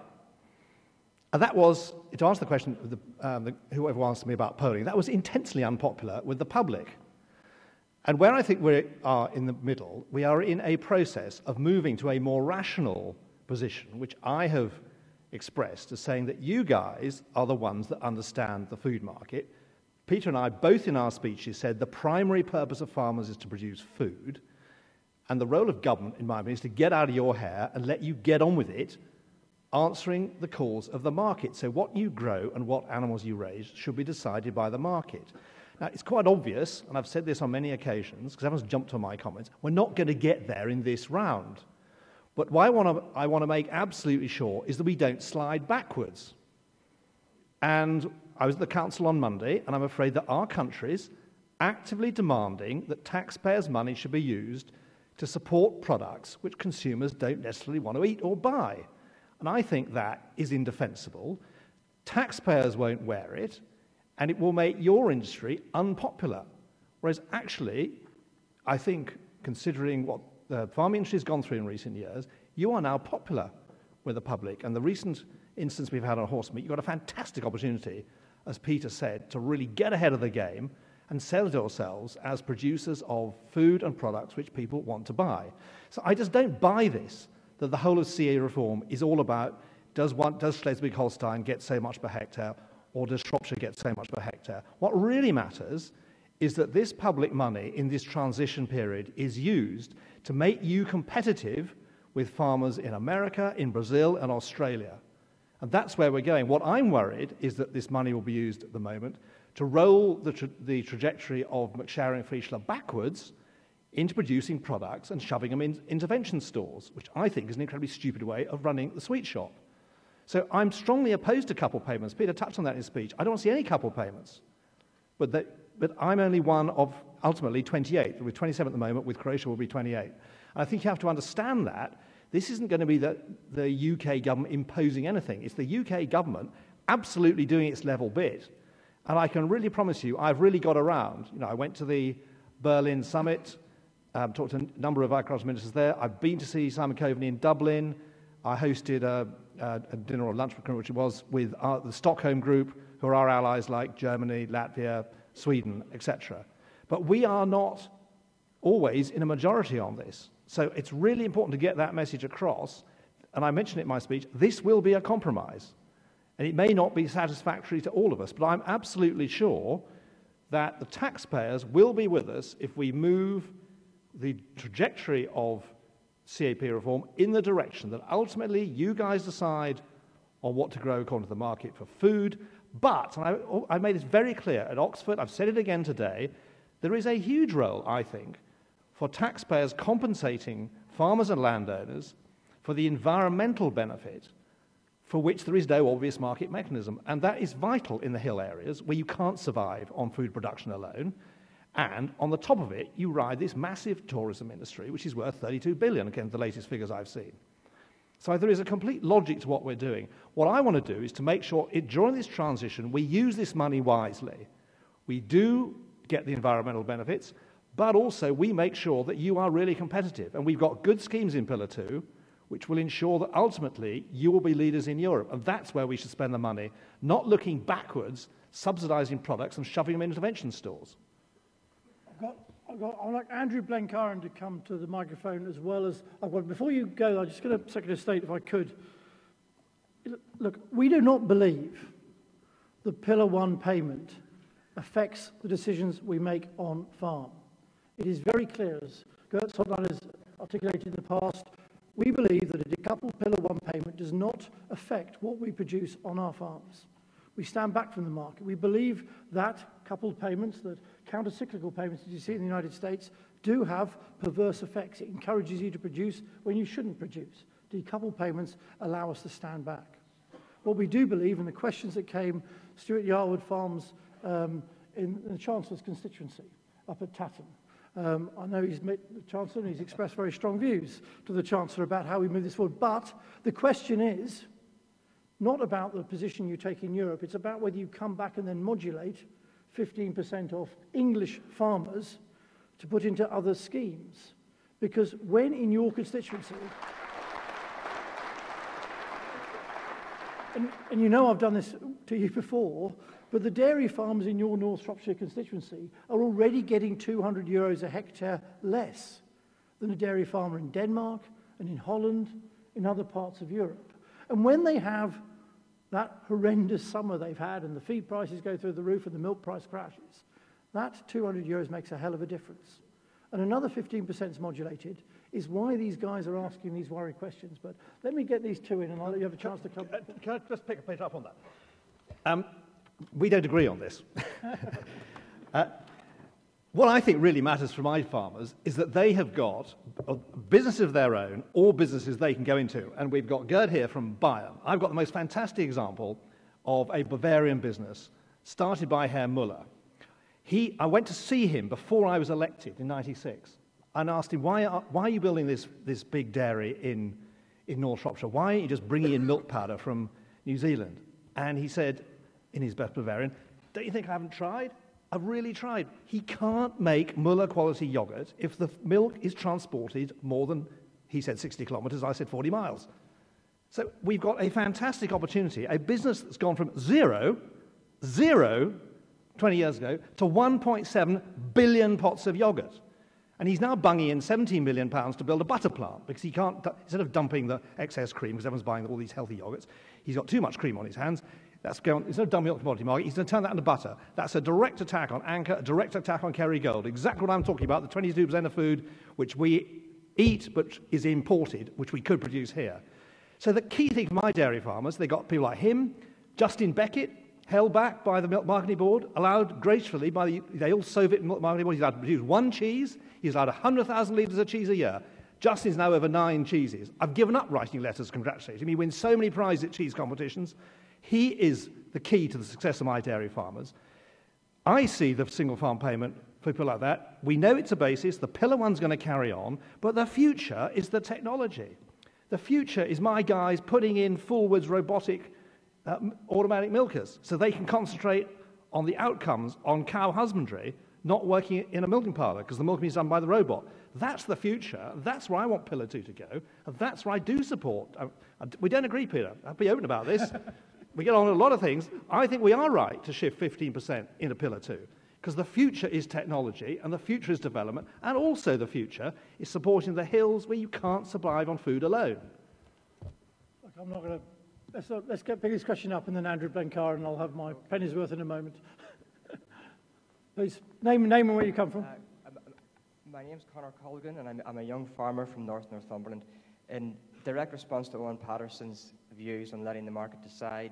And that was, to answer the question of whoever asked me about polling, that was intensely unpopular with the public. And where I think we are in the middle, we are in a process of moving to a more rational position, which I have expressed as saying that you guys are the ones that understand the food market. Peter and I, both in our speeches, said the primary purpose of farmers is to produce food, and the role of government, in my opinion, is to get out of your hair and let you get on with it, answering the calls of the market. So what you grow and what animals you raise should be decided by the market. Now, it's quite obvious, and I've said this on many occasions, because everyone's jumped on my comments, we're not going to get there in this round. But what I want to make absolutely sure is that we don't slide backwards. And I was at the Council on Monday, and I'm afraid that our country's actively demanding that taxpayers' money should be used to support products which consumers don't necessarily want to eat or buy. And I think that is indefensible. Taxpayers won't wear it, and it will make your industry unpopular. Whereas actually, I think, considering what the farming industry has gone through in recent years, you are now popular with the public. And the recent instance we've had on horse meat, you've got a fantastic opportunity, as Peter said, to really get ahead of the game and sell to yourselves as producers of food and products which people want to buy. So I just don't buy this, that the whole of CA reform is all about does Schleswig-Holstein get so much per hectare or does Shropshire get so much per hectare? What really matters is that this public money in this transition period is used to make you competitive with farmers in America, in Brazil and Australia. And that's where we're going. What I'm worried is that this money will be used at the moment to roll the trajectory of McSharry and Fischler backwards into producing products and shoving them in intervention stores, which I think is an incredibly stupid way of running the sweet shop. So I'm strongly opposed to couple payments. Peter touched on that in his speech. I don't want to see any couple payments. But I'm only one of, ultimately, 28. We're 27 at the moment. With Croatia, we'll be 28. And I think you have to understand that this isn't going to be the UK government imposing anything. It's the UK government absolutely doing its level bit. And I can really promise you, I've really got around. You know, I went to the Berlin summit, talked to a number of agriculture ministers there. I've been to see Simon Coveney in Dublin. I hosted a dinner or lunch, which it was, with the Stockholm group, who are our allies like Germany, Latvia, Sweden, etc. But we are not always in a majority on this. So it's really important to get that message across. And I mentioned it in my speech, this will be a compromise. And it may not be satisfactory to all of us, but I'm absolutely sure that the taxpayers will be with us if we move the trajectory of CAP reform in the direction that ultimately you guys decide on what to grow according to the market for food. But, and I made this very clear at Oxford, I've said it again today, there is a huge role, I think, for taxpayers compensating farmers and landowners for the environmental benefit for which there is no obvious market mechanism. And that is vital in the hill areas where you can't survive on food production alone. And on the top of it, you ride this massive tourism industry, which is worth 32 billion, again, the latest figures I've seen. So there is a complete logic to what we're doing. What I want to do is to make sure during this transition, we use this money wisely. We do get the environmental benefits, but also we make sure that you are really competitive. And we've got good schemes in Pillar 2, which will ensure that ultimately you will be leaders in Europe. And that's where we should spend the money, not looking backwards, subsidising products and shoving them in intervention stores. I'd like Andrew Blencairn to come to the microphone as well as... before you go, I'm just going to Secretary of State, if I could. Look, we do not believe the Pillar 1 payment affects the decisions we make on farm. It is very clear, as Gert Sotland has articulated in the past, we believe that a decoupled Pillar 1 payment does not affect what we produce on our farms. We stand back from the market. We believe that coupled payments that counter-cyclical payments, as you see in the United States, do have perverse effects. It encourages you to produce when you shouldn't produce. Decoupled payments allow us to stand back. What we do believe, and the questions that came, Stuart Yarwood Farms in the Chancellor's constituency up at Tatton. I know he's met the Chancellor and he's expressed very strong views to the Chancellor about how we move this forward. But the question is not about the position you take in Europe. It's about whether you come back and then modulate 15% off English farmers to put into other schemes. Because when in your constituency, and you know I've done this to you before, but the dairy farmers in your North Shropshire constituency are already getting €200 a hectare less than a dairy farmer in Denmark and in Holland, in other parts of Europe. And when they have that horrendous summer they've had and the feed prices go through the roof and the milk price crashes, that €200 makes a hell of a difference. And another 15% is modulated is why these guys are asking these worry questions. But let me get these two in and I'll let you have a chance to come. Can I just pick up on that? We don't agree on this. What I think really matters for my farmers is that they have got a business of their own or businesses they can go into. And we've got Gerd here from Bayern. I've got the most fantastic example of a Bavarian business started by Herr Müller. I went to see him before I was elected in '96 and asked him, why are you building this big dairy in North Shropshire? Why aren't you just bringing in milk powder from New Zealand? And he said, in his best Bavarian, don't you think I haven't tried? I've really tried. He can't make Müller quality yogurt if the milk is transported more than, he said 60 kilometres, I said 40 miles. So we've got a fantastic opportunity, a business that's gone from zero 20 years ago to 1.7 billion pots of yogurt. And he's now bunging in £17 million to build a butter plant because he can't, instead of dumping the excess cream, because everyone's buying all these healthy yogurts, he's got too much cream on his hands. Instead of dumping it on the commodity market, he's going to turn that into butter. That's a direct attack on Anchor, a direct attack on Kerrygold. Exactly what I'm talking about, the 22% of food which we eat but is imported, which we could produce here. So the key thing for my dairy farmers, they got people like him, Justin Beckett, held back by the Milk Marketing Board, allowed gracefully by the old Soviet Milk Marketing Board, he's allowed to produce one cheese, he's allowed 100,000 litres of cheese a year. Justin's now over 9 cheeses. I've given up writing letters congratulating him. He wins so many prizes at cheese competitions. He is the key to the success of my dairy farmers. I see the single farm payment for people like that. We know it's a basis. The pillar one's going to carry on, but the future is the technology. The future is my guys putting in forwards robotic automatic milkers so they can concentrate on the outcomes on cow husbandry, not working in a milking parlour because the milking is done by the robot. That's the future. That's where I want Pillar 2 to go. And that's where I do support. We don't agree, Peter. I'll be open about this. We get on a lot of things. I think we are right to shift 15% into Pillar 2 because the future is technology and the future is development and also the future is supporting the hills where you can't survive on food alone. Look, I'm not going to... Let's get Billy's question up and then Andrew Blencar and I'll have my penny's worth in a moment. Please, name and where you come from. My name's Conor Colgan and I'm a young farmer from North Northumberland. In direct response to Owen Patterson's views on letting the market decide,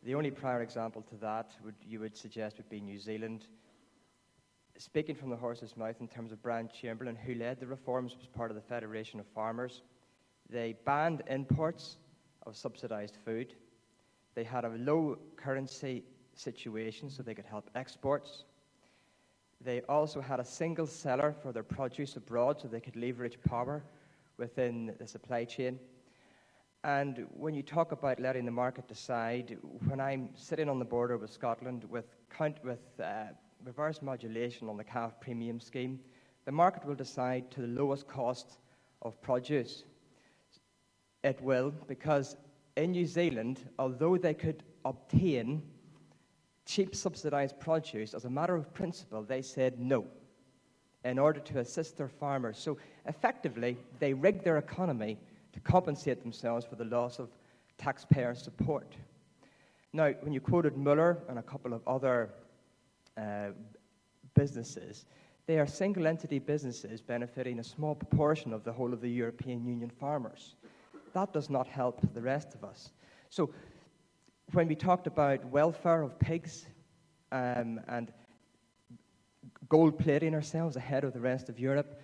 the only prior example to that you would suggest would be New Zealand. Speaking from the horse's mouth in terms of Brian Chamberlain, who led the reforms, was part of the Federation of Farmers. They banned imports of subsidised food. They had a low currency situation so they could help exports. They also had a single seller for their produce abroad so they could leverage power within the supply chain. And when you talk about letting the market decide, when I'm sitting on the border with Scotland with reverse modulation on the calf premium scheme, the market will decide to the lowest cost of produce. It will, because in New Zealand, although they could obtain cheap subsidised produce, as a matter of principle, they said no in order to assist their farmers. So effectively, they rigged their economy to compensate themselves for the loss of taxpayer support. Now, when you quoted Müller and a couple of other businesses, they are single-entity businesses benefiting a small proportion of the whole of the European Union farmers. That does not help the rest of us. So when we talked about welfare of pigs and gold-plating ourselves ahead of the rest of Europe.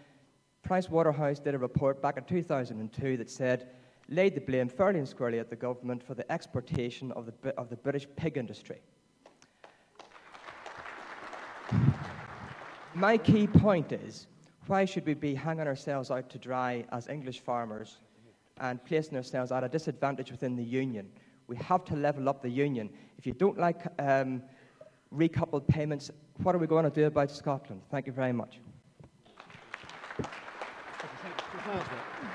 Pricewaterhouse did a report back in 2002 that said, laid the blame fairly and squarely at the government for the exportation of the British pig industry. My key point is, why should we be hanging ourselves out to dry as English farmers and placing ourselves at a disadvantage within the union? We have to level up the union. If you don't like recoupled payments, what are we going to do about Scotland? Thank you very much.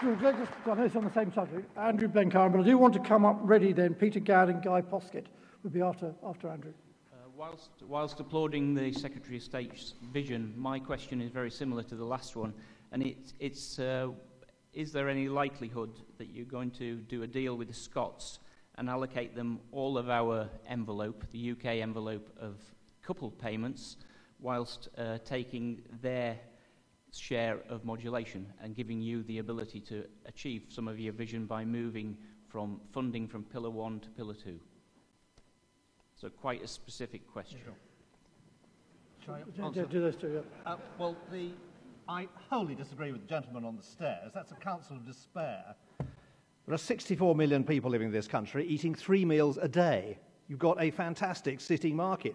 George, let's just, I know it's on the same subject. Andrew Blenkiron, but I do want to come up ready then. Peter Gadd and Guy Poskett would be after Andrew. Whilst applauding the Secretary of State's vision, my question is very similar to the last one, and it's is there any likelihood that you're going to do a deal with the Scots and allocate them all of our envelope, the UK envelope of coupled payments, whilst taking their share of modulation and giving you the ability to achieve some of your vision by moving from funding from Pillar 1 to Pillar 2? So quite a specific question. Sure. Do those two, yeah. I wholly disagree with the gentleman on the stairs. That's a counsel of despair. There are 64 million people living in this country eating 3 meals a day. You've got a fantastic sitting market.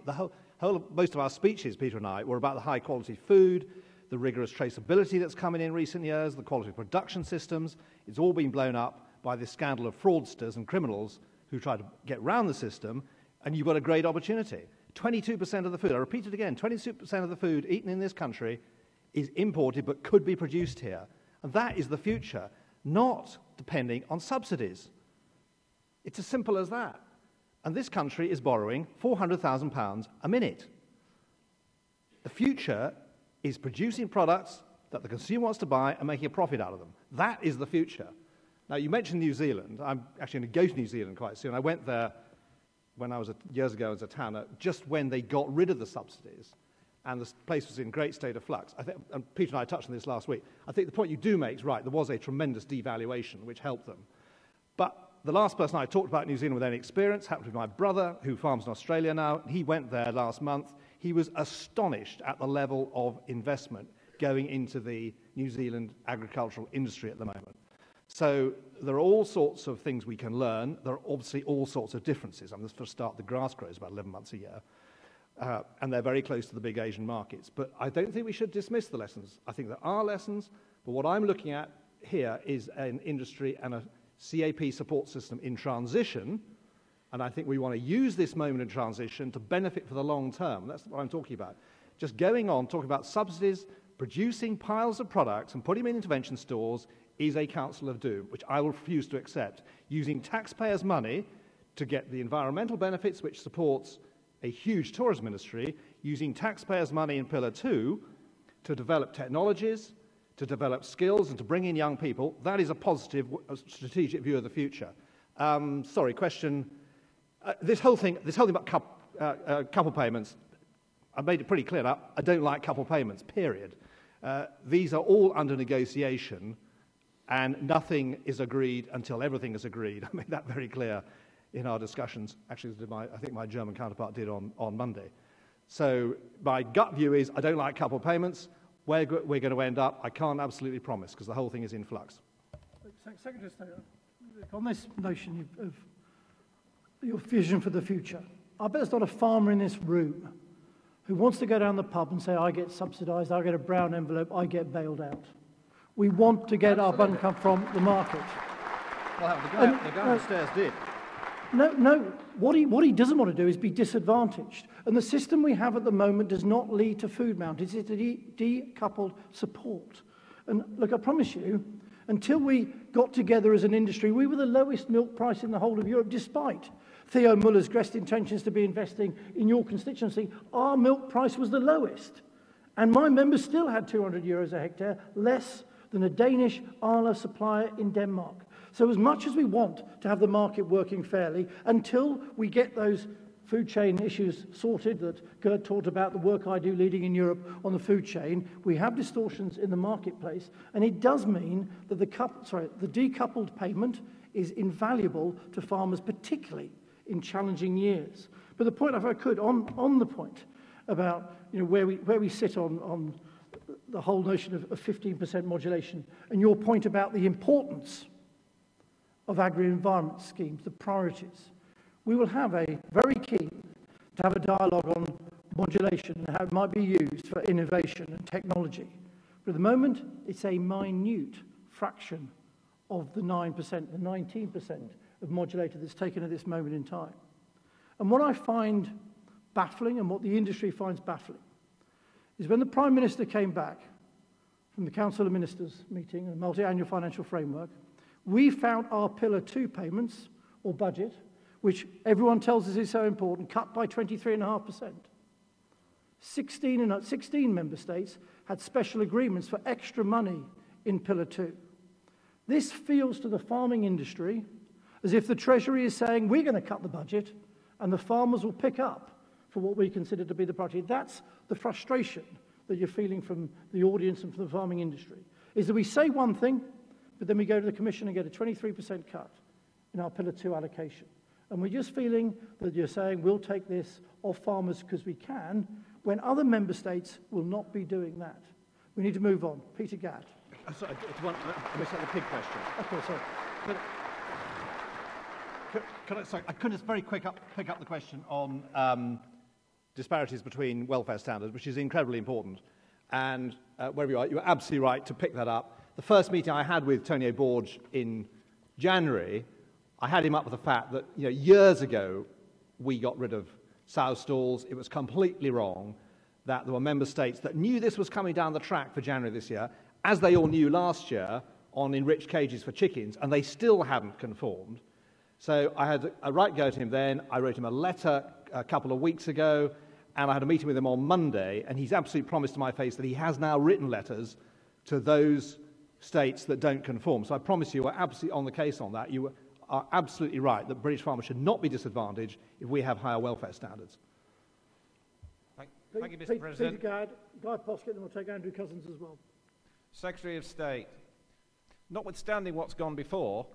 Most of our speeches, Peter and I, were about the high quality food, the rigorous traceability that's come in recent years, the quality of production systems. It's all been blown up by this scandal of fraudsters and criminals who try to get round the system, and you've got a great opportunity. 22% of the food, I repeat it again, 22% of the food eaten in this country is imported but could be produced here. And that is the future, not depending on subsidies. It's as simple as that. And this country is borrowing £400,000 a minute. The future is producing products that the consumer wants to buy and making a profit out of them. That is the future. Now, you mentioned New Zealand. I'm actually going to go to New Zealand quite soon. I went there when I was years ago as a tanner, just when they got rid of the subsidies, and the place was in great state of flux. And Peter and I touched on this last week. I think the point you do make is right. There was a tremendous devaluation which helped them. But the last person I talked about New Zealand with any experience happened to be my brother, who farms in Australia now. He went there last month. He was astonished at the level of investment going into the New Zealand agricultural industry at the moment. So there are all sorts of things we can learn. There are obviously all sorts of differences. For a start, the grass grows about 11 months a year, and they're very close to the big Asian markets. But I don't think we should dismiss the lessons. I think there are lessons, but what I'm looking at here is an industry and a CAP support system in transition, and I think we want to use this moment in transition to benefit for the long term. That's what I'm talking about. Just going on, talking about subsidies, producing piles of products and putting them in intervention stores is a counsel of doom, which I will refuse to accept. Using taxpayers' money to get the environmental benefits, which supports a huge tourism industry, using taxpayers' money in Pillar 2 to develop technologies, to develop skills, and to bring in young people, that is a positive strategic view of the future. Question. This whole thing about couple payments, I've made it pretty clear now, I don't like couple payments, period. These are all under negotiation, and nothing is agreed until everything is agreed. I made that very clear in our discussions. Actually, I think my German counterpart did on Monday. So my gut view is I don't like couple payments. Where we're going to end up, I can't absolutely promise, because the whole thing is in flux. Secretary of State, on this notion of your vision for the future, I bet there's not a farmer in this room who wants to go down the pub and say, I get subsidised, I get a brown envelope, I get bailed out. We want to get our income from the market. Well, the guy upstairs did. No. What he doesn't want to do is be disadvantaged. And the system we have at the moment does not lead to food mountains. It's a decoupled support. And look, I promise you, until we got together as an industry, we were the lowest milk price in the whole of Europe, despite Theo Muller's aggressive intentions to be investing in your constituency. Our milk price was the lowest. And my members still had €200 a hectare, less than a Danish Arla supplier in Denmark. So as much as we want to have the market working fairly, until we get those food chain issues sorted that Gerd talked about, the work I do leading in Europe on the food chain, we have distortions in the marketplace, and it does mean that the decoupled payment is invaluable to farmers, particularly in challenging years. But the point, if I could, on the point, about where we sit on the whole notion of 15% modulation, and your point about the importance of agri-environment schemes, the priorities. We will have very keen to have a dialogue on modulation and how it might be used for innovation and technology. But at the moment, it's a minute fraction of the 9%, the 19% of modulator that's taken at this moment in time. And what I find baffling, and what the industry finds baffling, is when the Prime Minister came back from the Council of Ministers meeting, the multi-annual financial framework, we found our Pillar 2 payments, or budget, which everyone tells us is so important, cut by 23.5%. 16 member states had special agreements for extra money in Pillar 2. This feels to the farming industry as if the Treasury is saying, we're going to cut the budget, and the farmers will pick up for what we consider to be the priority. That's the frustration that you're feeling from the audience and from the farming industry, is that we say one thing, but then we go to the Commission and get a 23% cut in our Pillar 2 allocation. And we're just feeling that you're saying we'll take this off farmers because we can, when other member states will not be doing that. We need to move on. Peter Gadd. Sorry, I missed out the pig question. Okay, sorry. But, I could just very quick pick up the question on disparities between welfare standards, which is incredibly important. And wherever you are, you're absolutely right to pick that up. The first meeting I had with Tony O'Borge in January, I had him up with the fact that years ago we got rid of sow stalls. It was completely wrong that there were member states that knew this was coming down the track for January this year, as they all knew last year on enriched cages for chickens, and they still hadn't conformed. So I had a right go to him then. I wrote him a letter a couple of weeks ago, and I had a meeting with him on Monday, and he's absolutely promised to my face that he has now written letters to those states that don't conform. So I promise you, we're absolutely on the case on that. You are absolutely right that British farmers should not be disadvantaged if we have higher welfare standards. Thank you, Mr. President. Peter Gadd, Guy Poskett, and we'll take Andrew Cousins as well. Secretary of State, notwithstanding what's gone before,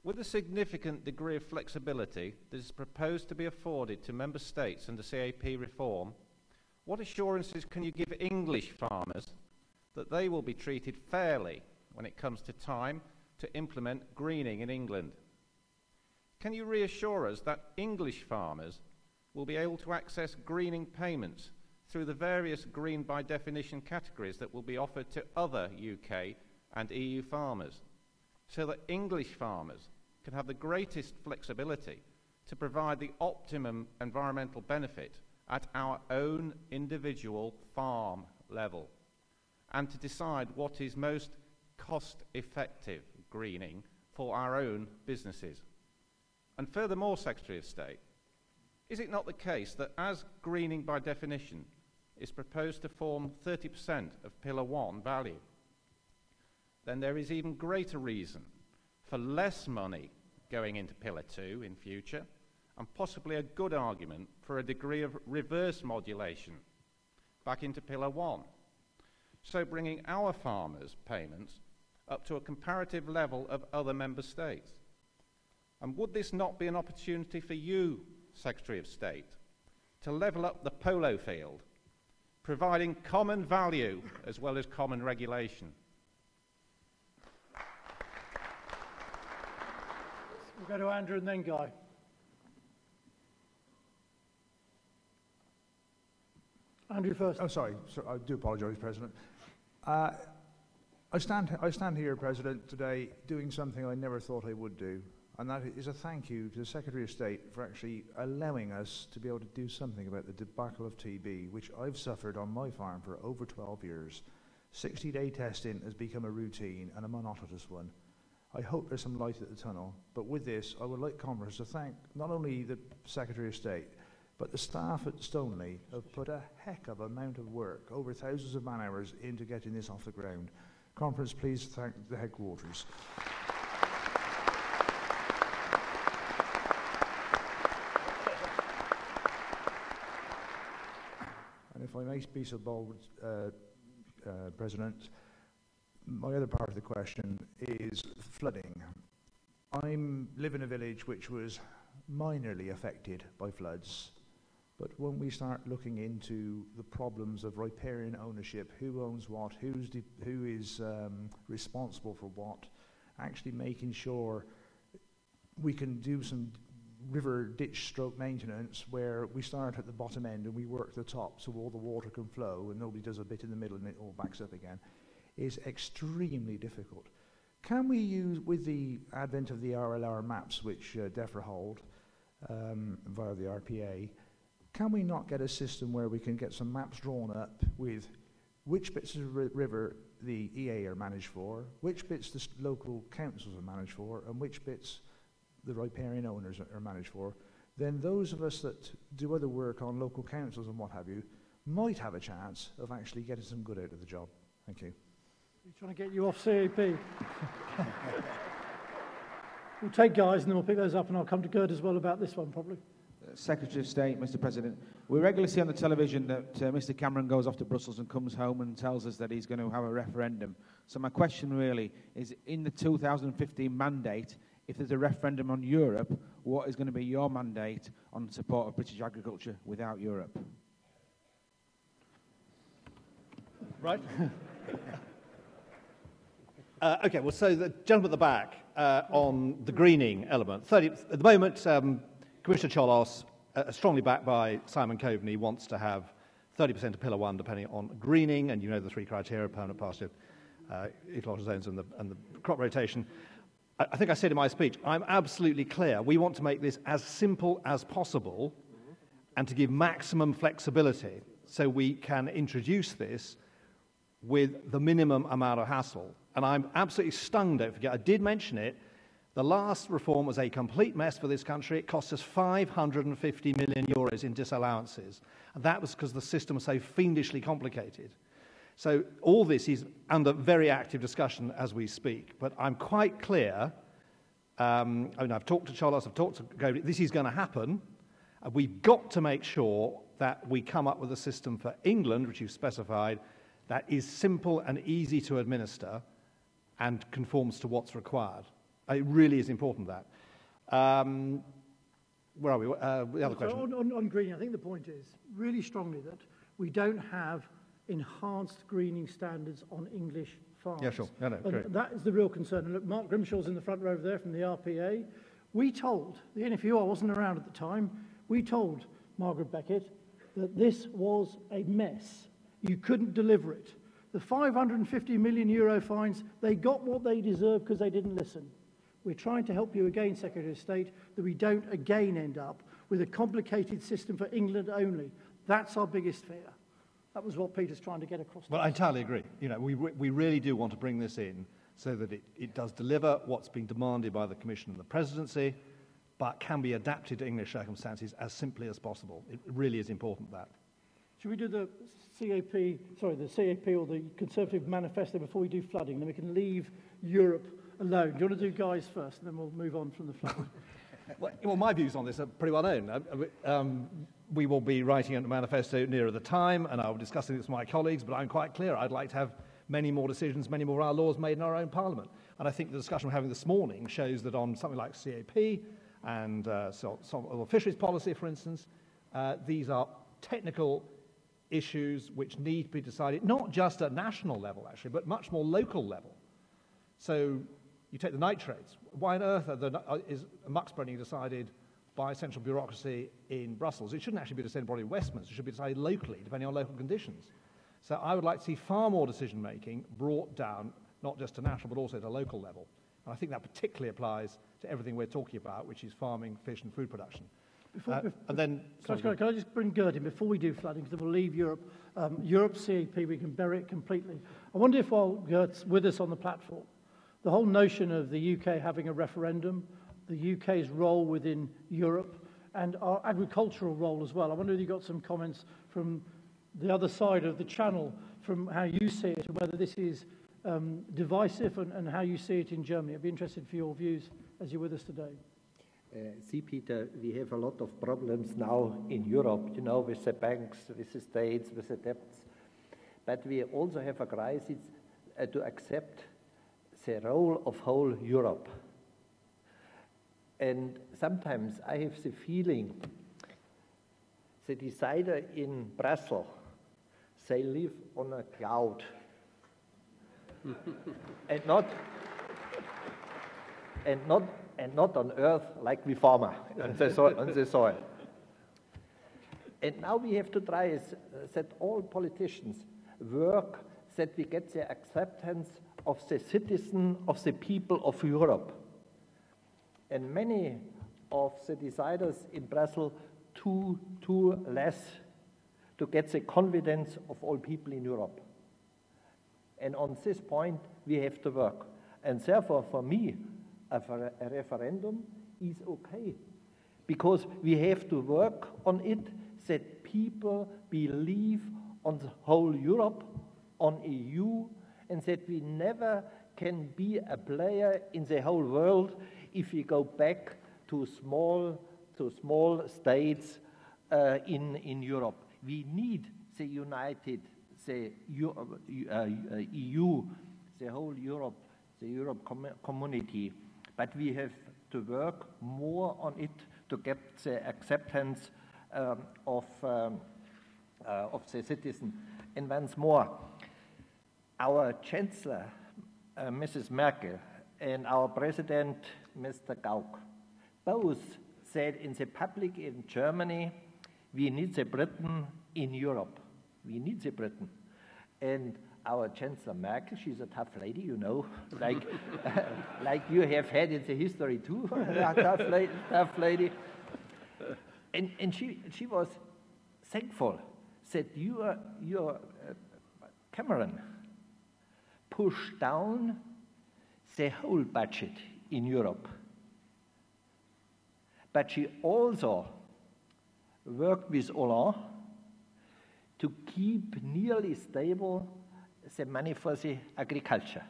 with a significant degree of flexibility that is proposed to be afforded to member states under CAP reform, what assurances can you give English farmers that they will be treated fairly when it comes to time to implement greening in England? Can you reassure us that English farmers will be able to access greening payments through the various green by definition categories that will be offered to other UK and EU farmers, so that English farmers can have the greatest flexibility to provide the optimum environmental benefit at our own individual farm level, and to decide what is most cost-effective greening for our own businesses? And furthermore, Secretary of State, is it not the case that as greening by definition is proposed to form 30% of Pillar 1 value, then there is even greater reason for less money going into Pillar 2 in future, and possibly a good argument for a degree of reverse modulation back into Pillar 1, so bringing our farmers' payments up to a comparative level of other member states? And would this not be an opportunity for you, Secretary of State, to level up the polo field, providing common value as well as common regulation? We'll go to Andrew and then Guy. Andrew first. Oh, sorry. I do apologise, President. I stand here, President, today doing something I never thought I would do, and that is a thank you to the Secretary of State for actually allowing us to be able to do something about the debacle of TB, which I've suffered on my farm for over 12 years. 60-day testing has become a routine and a monotonous one. I hope there's some light at the tunnel, but with this, I would like Conference to thank not only the Secretary of State, but the staff at Stoneleigh have put a heck of amount of work, over thousands of man-hours, into getting this off the ground. Conference, please thank the headquarters. And if I may be so bold, President, my other part of the question is flooding. I live in a village which was minorly affected by floods. But when we start looking into the problems of riparian ownership, who owns what, who is responsible for what, actually making sure we can do some river ditch stroke maintenance where we start at the bottom end and we work the top so all the water can flow and nobody does a bit in the middle and it all backs up again, is extremely difficult. Can we use, with the advent of the RLR maps which DEFRA hold via the RPA, can we not get a system where we can get some maps drawn up with which bits of the river the EA are managed for, which bits the local councils are managed for, and which bits the riparian owners are managed for? Then those of us that do other work on local councils and what have you might have a chance of actually getting some good out of the job. Thank you. We're trying to get you off CAP. We'll take guys and then we'll pick those up, and I'll come to Gerd as well about this one probably. Secretary of State, Mr. President, we regularly see on the television that Mr. Cameron goes off to Brussels and comes home and tells us that he's going to have a referendum. So my question really is, in the 2015 mandate, if there's a referendum on Europe, what is going to be your mandate on support of British agriculture without Europe? Right. Okay, well, so the gentleman at the back on the greening element. At the moment, Commissioner Cholos, strongly backed by Simon Coveney, wants to have 30% of Pillar 1 depending on greening, and you know the three criteria: permanent pasture, ecological zones, and the crop rotation. I think I said in my speech, I'm absolutely clear. We want to make this as simple as possible and to give maximum flexibility so we can introduce this with the minimum amount of hassle. And I'm absolutely stung, don't forget, I did mention it. The last reform was a complete mess for this country. It cost us 550 million euros in disallowances. And that was because the system was so fiendishly complicated. So all this is under very active discussion as we speak. But I'm quite clear, I've talked to Cholos, I've talked to Gobi, this is going to happen. We've got to make sure that we come up with a system for England, which you've specified, that is simple and easy to administer and conforms to what's required. It really is important that. Where are we? The other question. On greening, I think the point is really strongly that we don't have enhanced greening standards on English farms. Yeah, sure. No, great. That is the real concern. And look, Mark Grimshaw's in the front row over there from the RPA. We told the NFU, I wasn't around at the time, we told Margaret Beckett that this was a mess. You couldn't deliver it. The 550 million euro fines, they got what they deserved because they didn't listen. We're trying to help you again, Secretary of State, that we don't again end up with a complicated system for England only. That's our biggest fear. That was what Peter's trying to get across. Well, I entirely agree. You know, we really do want to bring this in so that it does deliver what's being demanded by the Commission and the Presidency, but can be adapted to English circumstances as simply as possible. It really is important that. Should we do the CAP or the Conservative manifesto before we do flooding? Then we can leave Europe alone. Do you want to do guys first, and then we'll move on from the flooding? Well, my views on this are pretty well known. We will be writing a manifesto nearer the time, and I'll be discussing this with my colleagues, but I'm quite clear. I'd like to have many more decisions, many more of our laws made in our own Parliament. And I think the discussion we're having this morning shows that on something like CAP and fisheries policy, for instance, these are technical issues which need to be decided, not just at national level, actually, but much more local level. So you take the nitrates. Why on earth is muck spreading decided by central bureaucracy in Brussels? It shouldn't actually be decided by Westminster. It should be decided locally, depending on local conditions. So I would like to see far more decision-making brought down, not just to national, but also to local level. And I think that particularly applies to everything we're talking about, which is farming, fish, and food production. Can I just bring Gerd in before we do flooding, because we'll leave Europe. Europe's CAP, we can bury it completely. I wonder if while Gerd's with us on the platform, the whole notion of the UK having a referendum, the UK's role within Europe, and our agricultural role as well. I wonder if you got some comments from the other side of the channel, from how you see it, and whether this is divisive and how you see it in Germany. I'd be interested for your views as you're with us today. See, Peter, we have a lot of problems now in Europe, you know, with the banks, with the states, with the debts. But we also have a crisis to accept the role of whole Europe. And sometimes I have the feeling the decider in Brussels, they live on a cloud and not on earth like we farmer on the soil. And now we have to try that all politicians work that we get the acceptance of the citizen, of the people of Europe. And many of the deciders in Brussels too less to get the confidence of all people in Europe. And on this point, we have to work. And therefore, for me, a referendum is okay, because we have to work on it that people believe on the whole Europe, on EU, and that we never can be a player in the whole world if we go back to small states in Europe. We need the united, the EU, the whole Europe, the Europe community. But we have to work more on it to get the acceptance of the citizen. And once more, our Chancellor, Mrs. Merkel, and our President, Mr. Gauck, both said in the public in Germany, we need the Britain in Europe. We need the Britain. And our Chancellor Merkel, she's a tough lady, you know, like you have had in the history too, a tough lady. And she was thankful that your Cameron pushed down the whole budget in Europe. But she also worked with Hollande to keep nearly stable the money for the agriculture.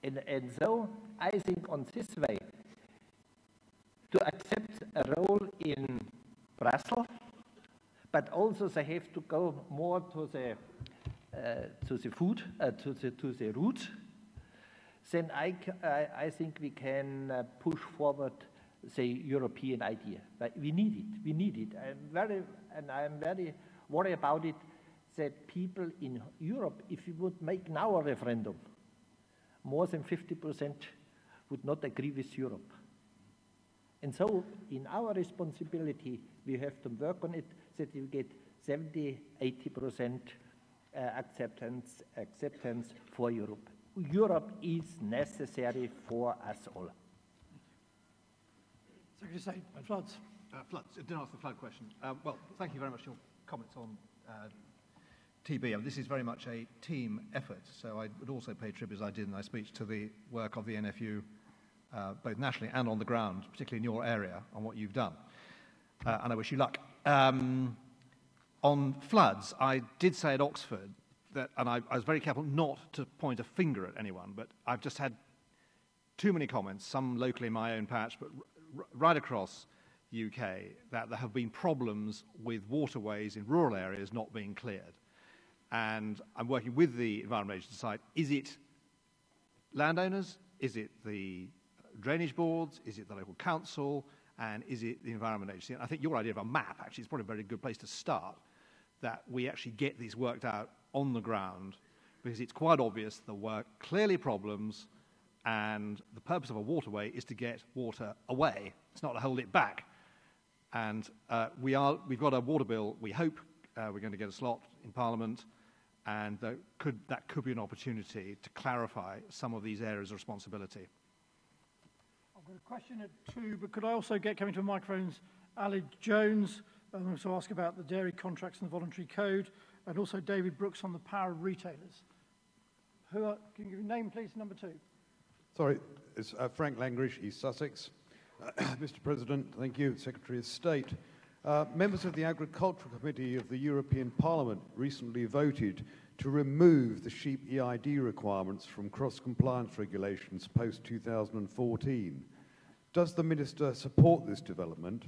And so I think on this way, to accept a role in Brussels, but also they have to go more to the food, to the roots, then I think we can push forward the European idea. But we need it. I'm very worried about it, that people in Europe, if we would make now a referendum, more than 50% would not agree with Europe. And so, in our responsibility, we have to work on it, that we get 70–80% acceptance for Europe. Europe is necessary for us all. Secretary of State, floods. Floods. Didn't ask the flood question. Well, thank you very much for your comments on TB. I mean, this is very much a team effort, so I would also pay tribute, as I did in my speech, to the work of the NFU, both nationally and on the ground, particularly in your area, on what you've done. And I wish you luck. On floods, I did say at Oxford that, and I was very careful not to point a finger at anyone, but I've just had too many comments, some locally in my own patch, but right across the UK, that there have been problems with waterways in rural areas not being cleared. And I'm working with the Environment Agency to decide, is it landowners, is it the drainage boards, is it the local council, and is it the Environment Agency? And I think your idea of a map actually is probably a very good place to start, that we actually get these worked out on the ground, because it's quite obvious there were clearly problems, and the purpose of a waterway is to get water away. It's not to hold it back. And we've got a water bill. We hope we're going to get a slot in Parliament, and that could be an opportunity to clarify some of these areas of responsibility. I've got a question at 2, but could I also get coming to the microphones, Ali Jones, and also ask about the dairy contracts and the voluntary code, and also David Brooks on the power of retailers. Can you give your name, please, number 2? Sorry, it's Frank Langrish, East Sussex. Mr. President, thank you, Secretary of State. Members of the Agricultural Committee of the European Parliament recently voted to remove the sheep EID requirements from cross-compliance regulations post-2014. Does the Minister support this development?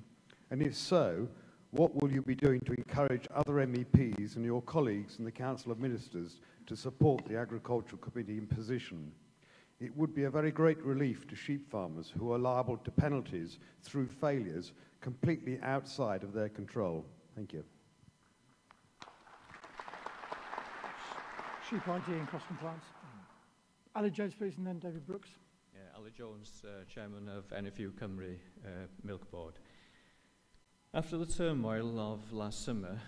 And if so, what will you be doing to encourage other MEPs and your colleagues in the Council of Ministers to support the Agricultural Committee position? It would be a very great relief to sheep farmers who are liable to penalties through failures completely outside of their control. Thank you. Sheep ID and cross-compliance. Ali Jones, please, and then David Brooks. Yeah, Ali Jones, Chairman of NFU Cymru Milk Board. After the turmoil of last summer,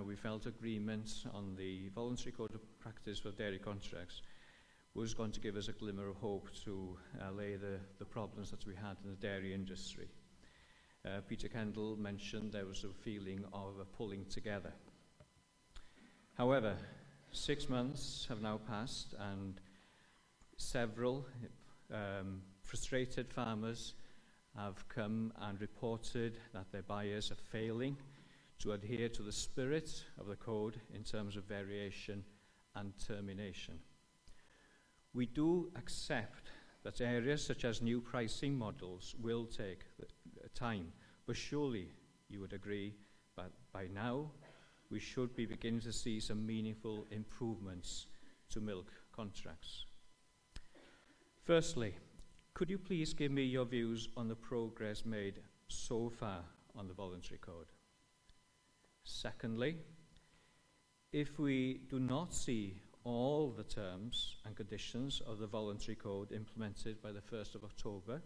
we felt agreement on the voluntary code of practice for dairy contracts was going to give us a glimmer of hope to allay the problems that we had in the dairy industry. Peter Kendall mentioned there was a feeling of a pulling together. However, 6 months have now passed and several frustrated farmers have come and reported that their buyers are failing to adhere to the spirit of the code in terms of variation and termination. We do accept that areas such as new pricing models will take time, but surely you would agree that by now we should be beginning to see some meaningful improvements to milk contracts. Firstly, could you please give me your views on the progress made so far on the voluntary code? Secondly, if we do not see all the terms and conditions of the voluntary code implemented by the 1st of October,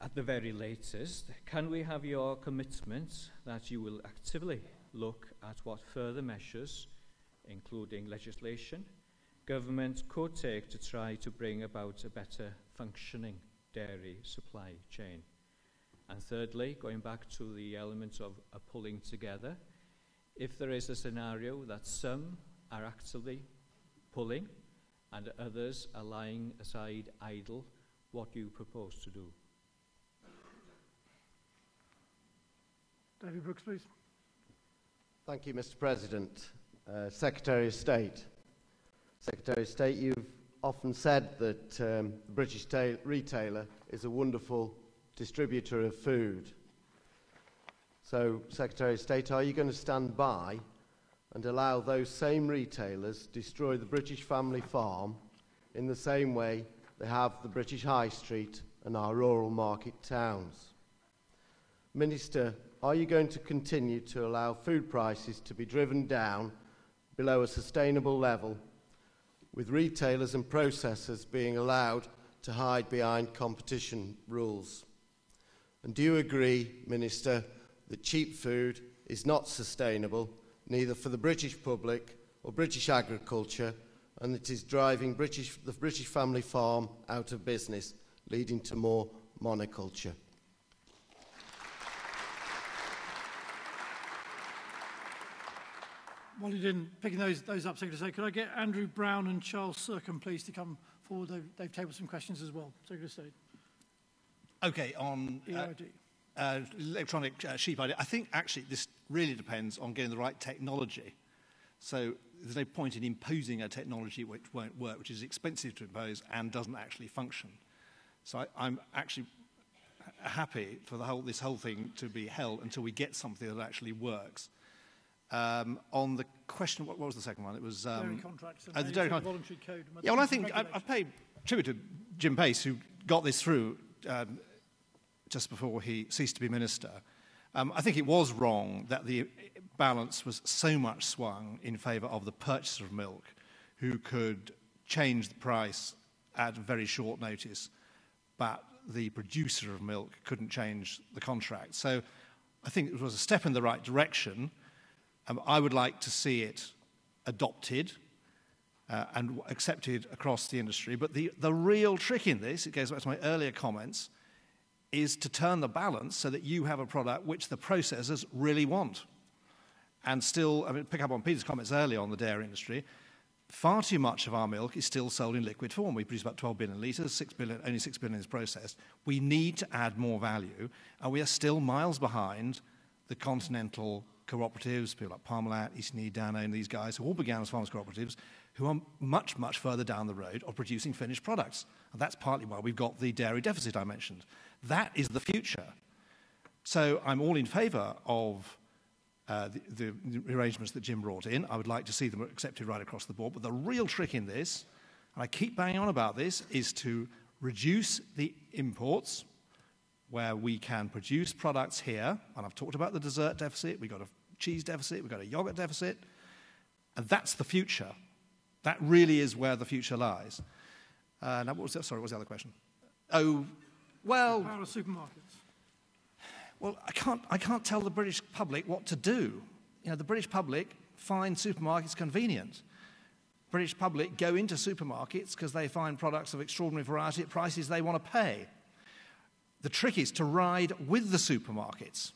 at the very latest, can we have your commitment that you will actively look at what further measures, including legislation, government could take to try to bring about a better functioning dairy supply chain? And thirdly, going back to the element of a pulling together, if there is a scenario that some are actively pulling and others are lying aside idle, what do you propose to do? David Brooks, please. Thank you, Mr. President. Secretary of State. Secretary of State, you've often said that the British retailer is a wonderful distributor of food. So, Secretary of State, are you going to stand by and allow those same retailers destroy the British family farm in the same way they have the British High Street and our rural market towns? Minister, are you going to continue to allow food prices to be driven down below a sustainable level, with retailers and processors being allowed to hide behind competition rules? And do you agree, Minister, that cheap food is not sustainable, neither for the British public or British agriculture, and it is driving the British family farm out of business, leading to more monoculture? While you're picking those up, Secretary of State, could I get Andrew Brown and Charles Sircombe, please, to come forward? They've tabled some questions as well. Secretary of State. Okay, on electronic sheep ID, I think actually this really depends on getting the right technology. So there's no point in imposing a technology which won't work, which is expensive to impose and doesn't actually function. So I'm actually happy for this whole thing to be held until we get something that actually works. On the question, what was the second one? It was dairy contracts and the dairy voluntary code. Yeah, well, I think I pay tribute to Jim Pace, who got this through just before he ceased to be minister. I think it was wrong that the balance was so much swung in favour of the purchaser of milk, who could change the price at very short notice, but the producer of milk couldn't change the contract. So I think it was a step in the right direction. I would like to see it adopted and accepted across the industry. But the real trick in this, it goes back to my earlier comments, is to turn the balance so that you have a product which the processors really want. And still, pick up on Peter's comments earlier on the dairy industry, far too much of our milk is still sold in liquid form. We produce about 12 billion litres, only 6 billion is processed. We need to add more value, and we are still miles behind the continental cooperatives, people like Parmalat, Eastern Dano, and these guys who all began as farmers' cooperatives, who are much, much further down the road of producing finished products. And that's partly why we've got the dairy deficit I mentioned. That is the future. So I'm all in favour of the arrangements that Jim brought in. I would like to see them accepted right across the board. But the real trick in this, and I keep banging on about this, is to reduce the imports, where we can produce products here, and I've talked about the dessert deficit, we've got a cheese deficit, we've got a yogurt deficit, and that's the future. That really is where the future lies. Now, what was the other question? Oh, well... The power of supermarkets. Well, I can't tell the British public what to do. You know, the British public find supermarkets convenient. British public go into supermarkets because they find products of extraordinary variety at prices they want to pay. The trick is to ride with the supermarkets.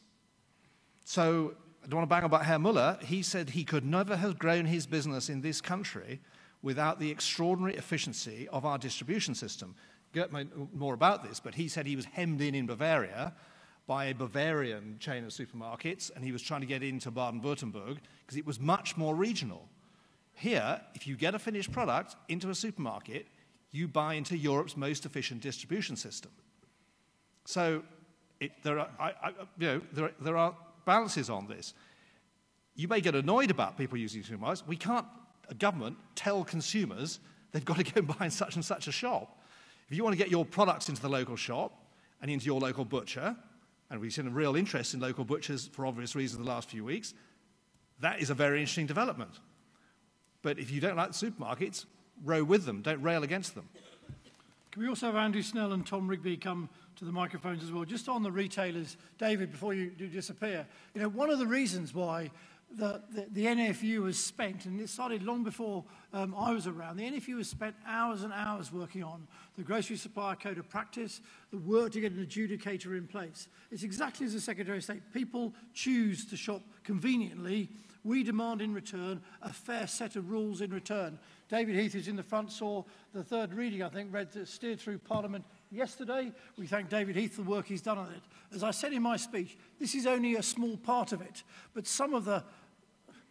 So, I don't want to bang about Herr Müller. He said he could never have grown his business in this country without the extraordinary efficiency of our distribution system. Get more about this, but he said he was hemmed in Bavaria by a Bavarian chain of supermarkets, and he was trying to get into Baden-Württemberg because it was much more regional. Here, if you get a finished product into a supermarket, you buy into Europe's most efficient distribution system. So there are balances on this. You may get annoyed about people using supermarkets. We can't, a government, tell consumers they've got to go and buy in such and such a shop. If you want to get your products into the local shop and into your local butcher, and we've seen a real interest in local butchers for obvious reasons the last few weeks, that is a very interesting development. But if you don't like the supermarkets, row with them, don't rail against them. Can we also have Andrew Snell and Tom Rigby come to the microphones as well? Just on the retailers, David, before you do disappear, you know, one of the reasons why the NFU was spent, and it started long before I was around, the NFU has spent hours and hours working on the Grocery Supplier Code of Practice, the work to get an adjudicator in place. It's exactly as the Secretary of State. People choose to shop conveniently. We demand in return a fair set of rules in return. David Heath, who's in the front, saw the third reading, I think, steered through Parliament yesterday. We thank David Heath for the work he's done on it. As I said in my speech, this is only a small part of it, but some of the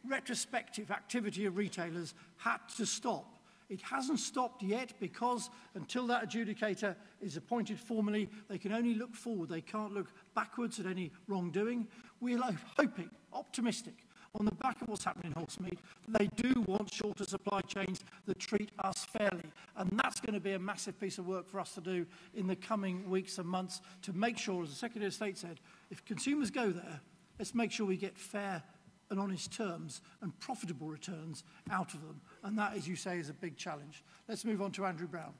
retrospective activity of retailers had to stop. It hasn't stopped yet because until that adjudicator is appointed formally, they can only look forward. They can't look backwards at any wrongdoing. We're hoping, optimistic, on the back of what's happening in horsemeat, they do want shorter supply chains that treat us fairly. And that's going to be a massive piece of work for us to do in the coming weeks and months to make sure, as the Secretary of State said, if consumers go there, let's make sure we get fair and honest terms and profitable returns out of them. And that, as you say, is a big challenge. Let's move on to Andrew Brown.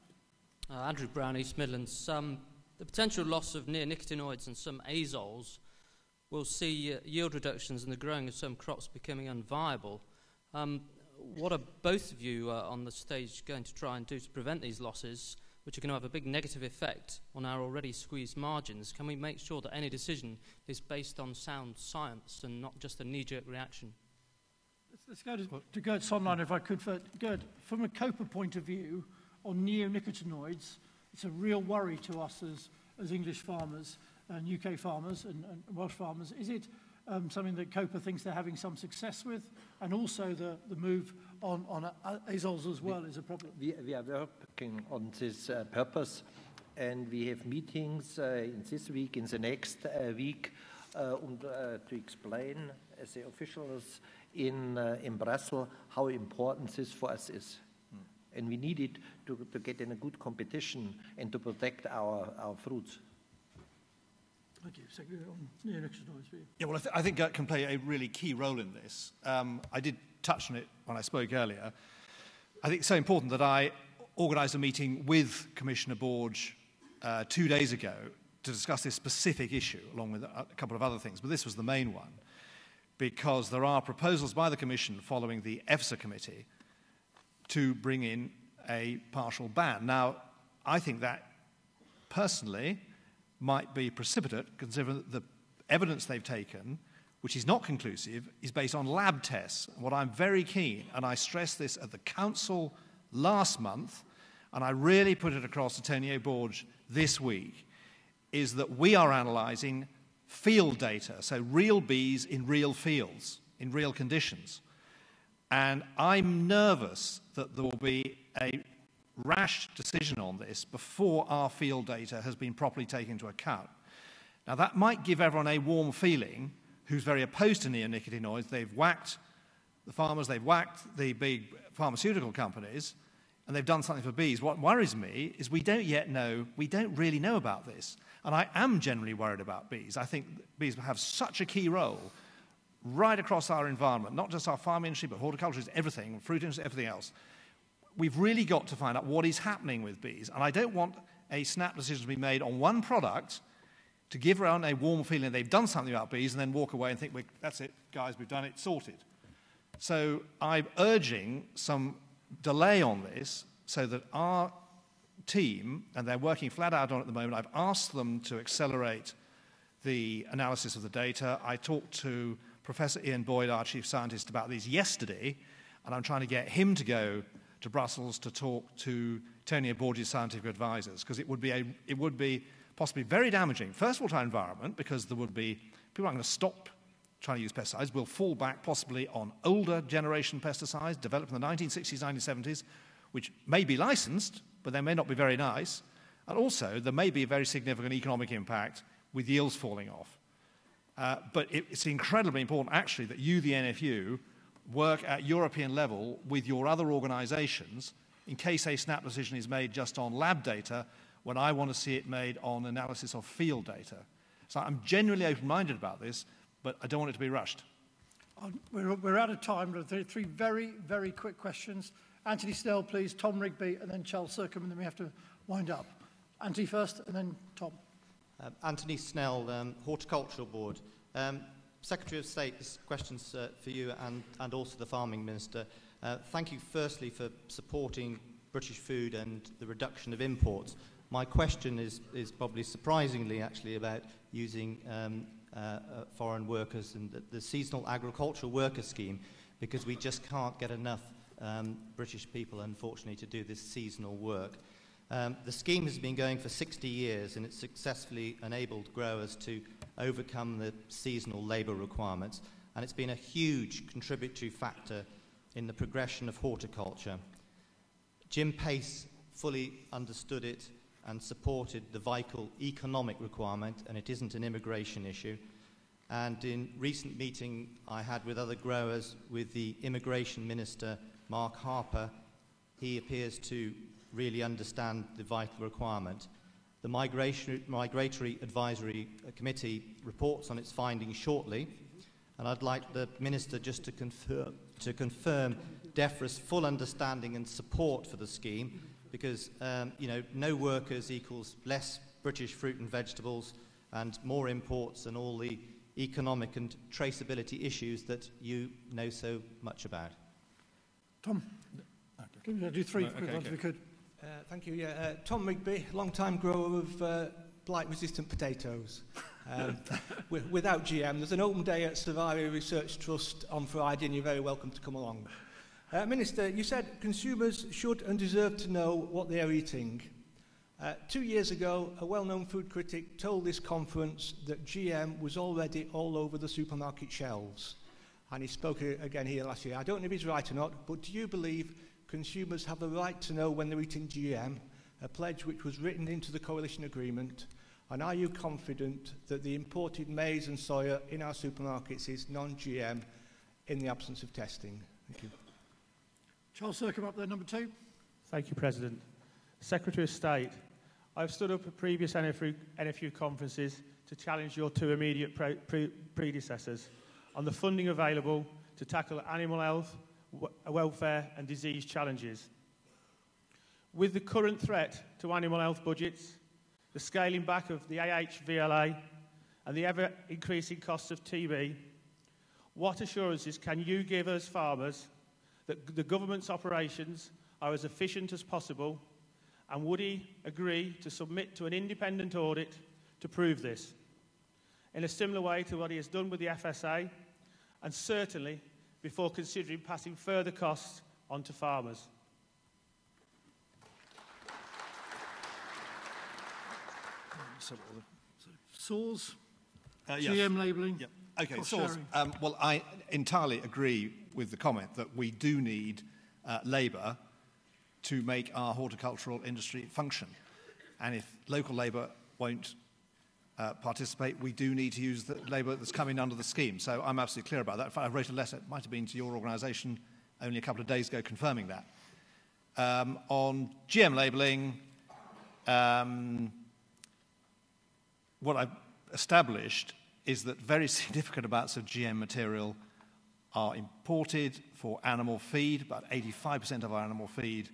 Andrew Brown, East Midlands. The potential loss of neonicotinoids and some azoles will see yield reductions and the growing of some crops becoming unviable. What are both of you on the stage going to try and do to prevent these losses, which are going to have a big negative effect on our already squeezed margins? Can we make sure that any decision is based on sound science and not just a knee-jerk reaction? Let's go to Gert Sondland, if I could. Gert, from a COPA point of view on neonicotinoids, it's a real worry to us as English farmers and UK farmers and Welsh farmers. Is it something that COPA thinks they're having some success with? And also the move on azoles as well is a problem. We are working on this purpose, and we have meetings in this week, in the next week, to explain as the officials in Brussels how important this for us is. And we need it to get in a good competition and to protect our fruits. Thank you. Secretary, on neonicotinoids for you. Yeah, well, I think Gert can play a really key role in this. I did touch on it when I spoke earlier. I think it's so important that I organised a meeting with Commissioner Borge 2 days ago to discuss this specific issue, along with a couple of other things. But this was the main one, because there are proposals by the Commission following the EFSA committee to bring in a partial ban. Now, I think that, personally, might be precipitate, considering the evidence they've taken, which is not conclusive, is based on lab tests. What I'm very keen, and I stressed this at the Council last month, and I really put it across to Tony Borge this week, is that we are analysing field data, so real bees in real fields, in real conditions. And I'm nervous that there will be a rash decision on this before our field data has been properly taken into account. Now, that might give everyone a warm feeling who's very opposed to neonicotinoids. They've whacked the farmers, they've whacked the big pharmaceutical companies. and they've done something for bees. What worries me is we don't really know about this. And I am generally worried about bees. I think bees have such a key role right across our environment, not just our farm industry, but horticulture is everything, fruit industry, everything else. We've really got to find out what is happening with bees. And I don't want a snap decision to be made on one product to give around a warm feeling they've done something about bees and then walk away and think, that's it, guys, we've done it, sorted. So I'm urging some delay on this so that our team, and they're working flat out on it at the moment, I've asked them to accelerate the analysis of the data. I talked to Professor Ian Boyd, our chief scientist, about these yesterday, and I'm trying to get him to go to Brussels to talk to Tony Borges' scientific advisors, because it would be possibly very damaging, first of all, to our environment, because there would be people aren't going to stop trying to use pesticides. We'll fall back possibly on older generation pesticides developed in the 1960s, 1970s, which may be licensed, but they may not be very nice. And also, there may be a very significant economic impact with yields falling off. But it's incredibly important, actually, that you, the NFU, work at European level with your other organizations in case a snap decision is made just on lab data, when I want to see it made on analysis of field data. So I'm genuinely open-minded about this, but I don't want it to be rushed. We're out of time, but three very, very quick questions. Anthony Snell, please, Tom Rigby, and then Charles Sercombe, and then we have to wind up. Anthony first, and then Tom. Anthony Snell, Horticultural Board. Secretary of State, this question's for you and also the Farming Minister. Thank you firstly for supporting British food and the reduction of imports. My question is probably surprisingly actually about using foreign workers and the seasonal agricultural worker scheme, because we just can't get enough British people, unfortunately, to do this seasonal work. The scheme has been going for 60 years, and it's successfully enabled growers to overcome the seasonal labour requirements, and it's been a huge contributory factor in the progression of horticulture. Jim Pace fully understood it and supported the vital economic requirement, and it isn't an immigration issue. And in recent meeting I had with other growers, with the Immigration Minister, Mark Harper, he appears to really understand the vital requirement. The Migratory Advisory Committee reports on its findings shortly, and I'd like the Minister just to confirm DEFRA's full understanding and support for the scheme, because no workers equals less British fruit and vegetables and more imports and all the economic and traceability issues that you know so much about. Tom, can we do three quick ones if we could? Thank you. Tom Rigby, long-time grower of blight-resistant potatoes. Without GM, there's an open day at Savaria Research Trust on Friday, and you're very welcome to come along. Minister, you said consumers should and deserve to know what they are eating. 2 years ago, a well-known food critic told this conference that GM was already all over the supermarket shelves. And he spoke again here last year. I don't know if he's right or not, but do you believe consumers have the right to know when they're eating GM, a pledge which was written into the coalition agreement? And are you confident that the imported maize and soya in our supermarkets is non-GM in the absence of testing? Thank you. Charles Sercombe up there, number 2. Thank you, President. Secretary of State, I've stood up at previous NFU conferences to challenge your two immediate predecessors on the funding available to tackle animal health, welfare and disease challenges. With the current threat to animal health budgets, the scaling back of the AHVLA and the ever-increasing costs of TB, what assurances can you give us farmers that the government's operations are as efficient as possible, and would he agree to submit to an independent audit to prove this, in a similar way to what he has done with the FSA, and certainly before considering passing further costs on to farmers? Saws, yes. GM labelling. Yep. Okay, saws. Well, I entirely agree with the comment that we do need labour to make our horticultural industry function. And if local labour won't participate, we do need to use the labour that's coming under the scheme. So I'm absolutely clear about that. In fact, I wrote a letter, it might have been to your organisation only a couple of days ago, confirming that. On GM labelling, what I've established is that very significant amounts of GM material are imported for animal feed. About 85% of our animal feed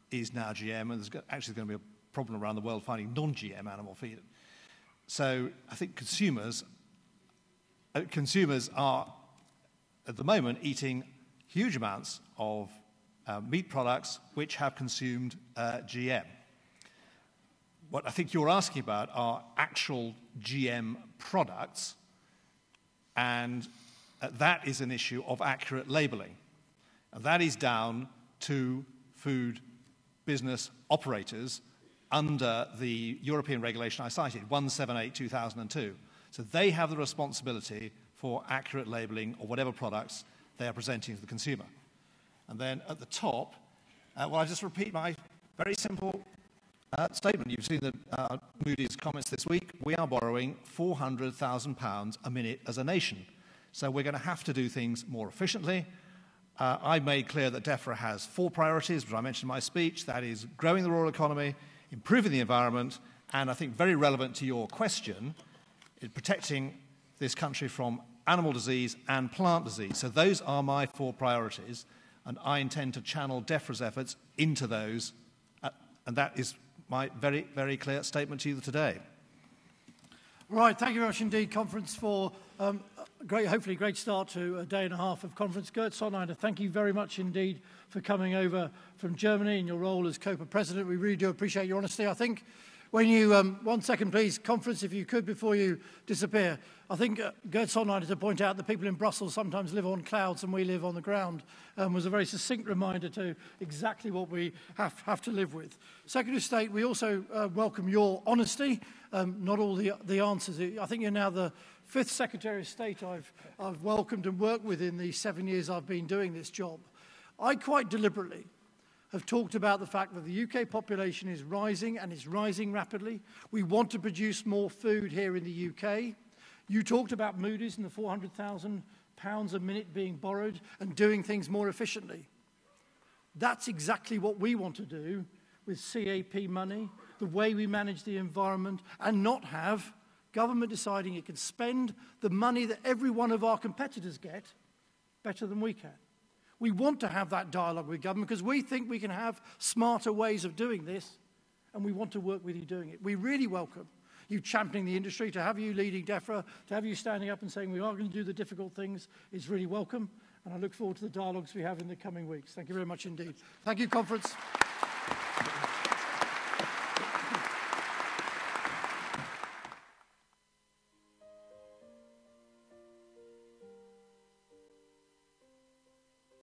is now GM, and there's actually going to be a problem around the world finding non-GM animal feed. So I think consumers are, at the moment, eating huge amounts of meat products which have consumed GM. What I think you're asking about are actual GM products, and that is an issue of accurate labelling. And that is down to food business operators under the European regulation I cited, 178/2002. So they have the responsibility for accurate labelling of whatever products they are presenting to the consumer. And then at the top, well, I'll just repeat my very simple statement. You've seen the Moody's comments this week. We are borrowing £400,000 a minute as a nation. So we're going to have to do things more efficiently. I've made clear that DEFRA has 4 priorities, which I mentioned in my speech. That is growing the rural economy, improving the environment, and I think very relevant to your question, is protecting this country from animal disease and plant disease. So those are my 4 priorities, and I intend to channel DEFRA's efforts into those, and that is my very, very clear statement to you today. Right, thank you very much indeed, Conference, for hopefully a great start to a day and a half of conference. Gert Sonnleitner, thank you very much indeed for coming over from Germany in your role as COPA President. We really do appreciate your honesty. I think when you, 1 second please, Conference, if you could, before you disappear. I think Gert Sonnleitner, to point out that people in Brussels sometimes live on clouds and we live on the ground, was a very succinct reminder to exactly what we have to live with. Secretary of State, we also welcome your honesty, not all the answers. I think you're now the 5th Secretary of State I've welcomed and worked with in the 7 years I've been doing this job. I quite deliberately have talked about the fact that the UK population is rising, and it's rising rapidly. We want to produce more food here in the UK. You talked about Moody's and the £400,000 a minute being borrowed and doing things more efficiently. That's exactly what we want to do with CAP money, the way we manage the environment, and not have government deciding it can spend the money that every one of our competitors get better than we can. We want to have that dialogue with government because we think we can have smarter ways of doing this, and we want to work with you doing it. We really welcome you championing the industry, to have you leading DEFRA, to have you standing up and saying we are going to do the difficult things is really welcome, and I look forward to the dialogues we have in the coming weeks. Thank you very much indeed. Thank you, Conference.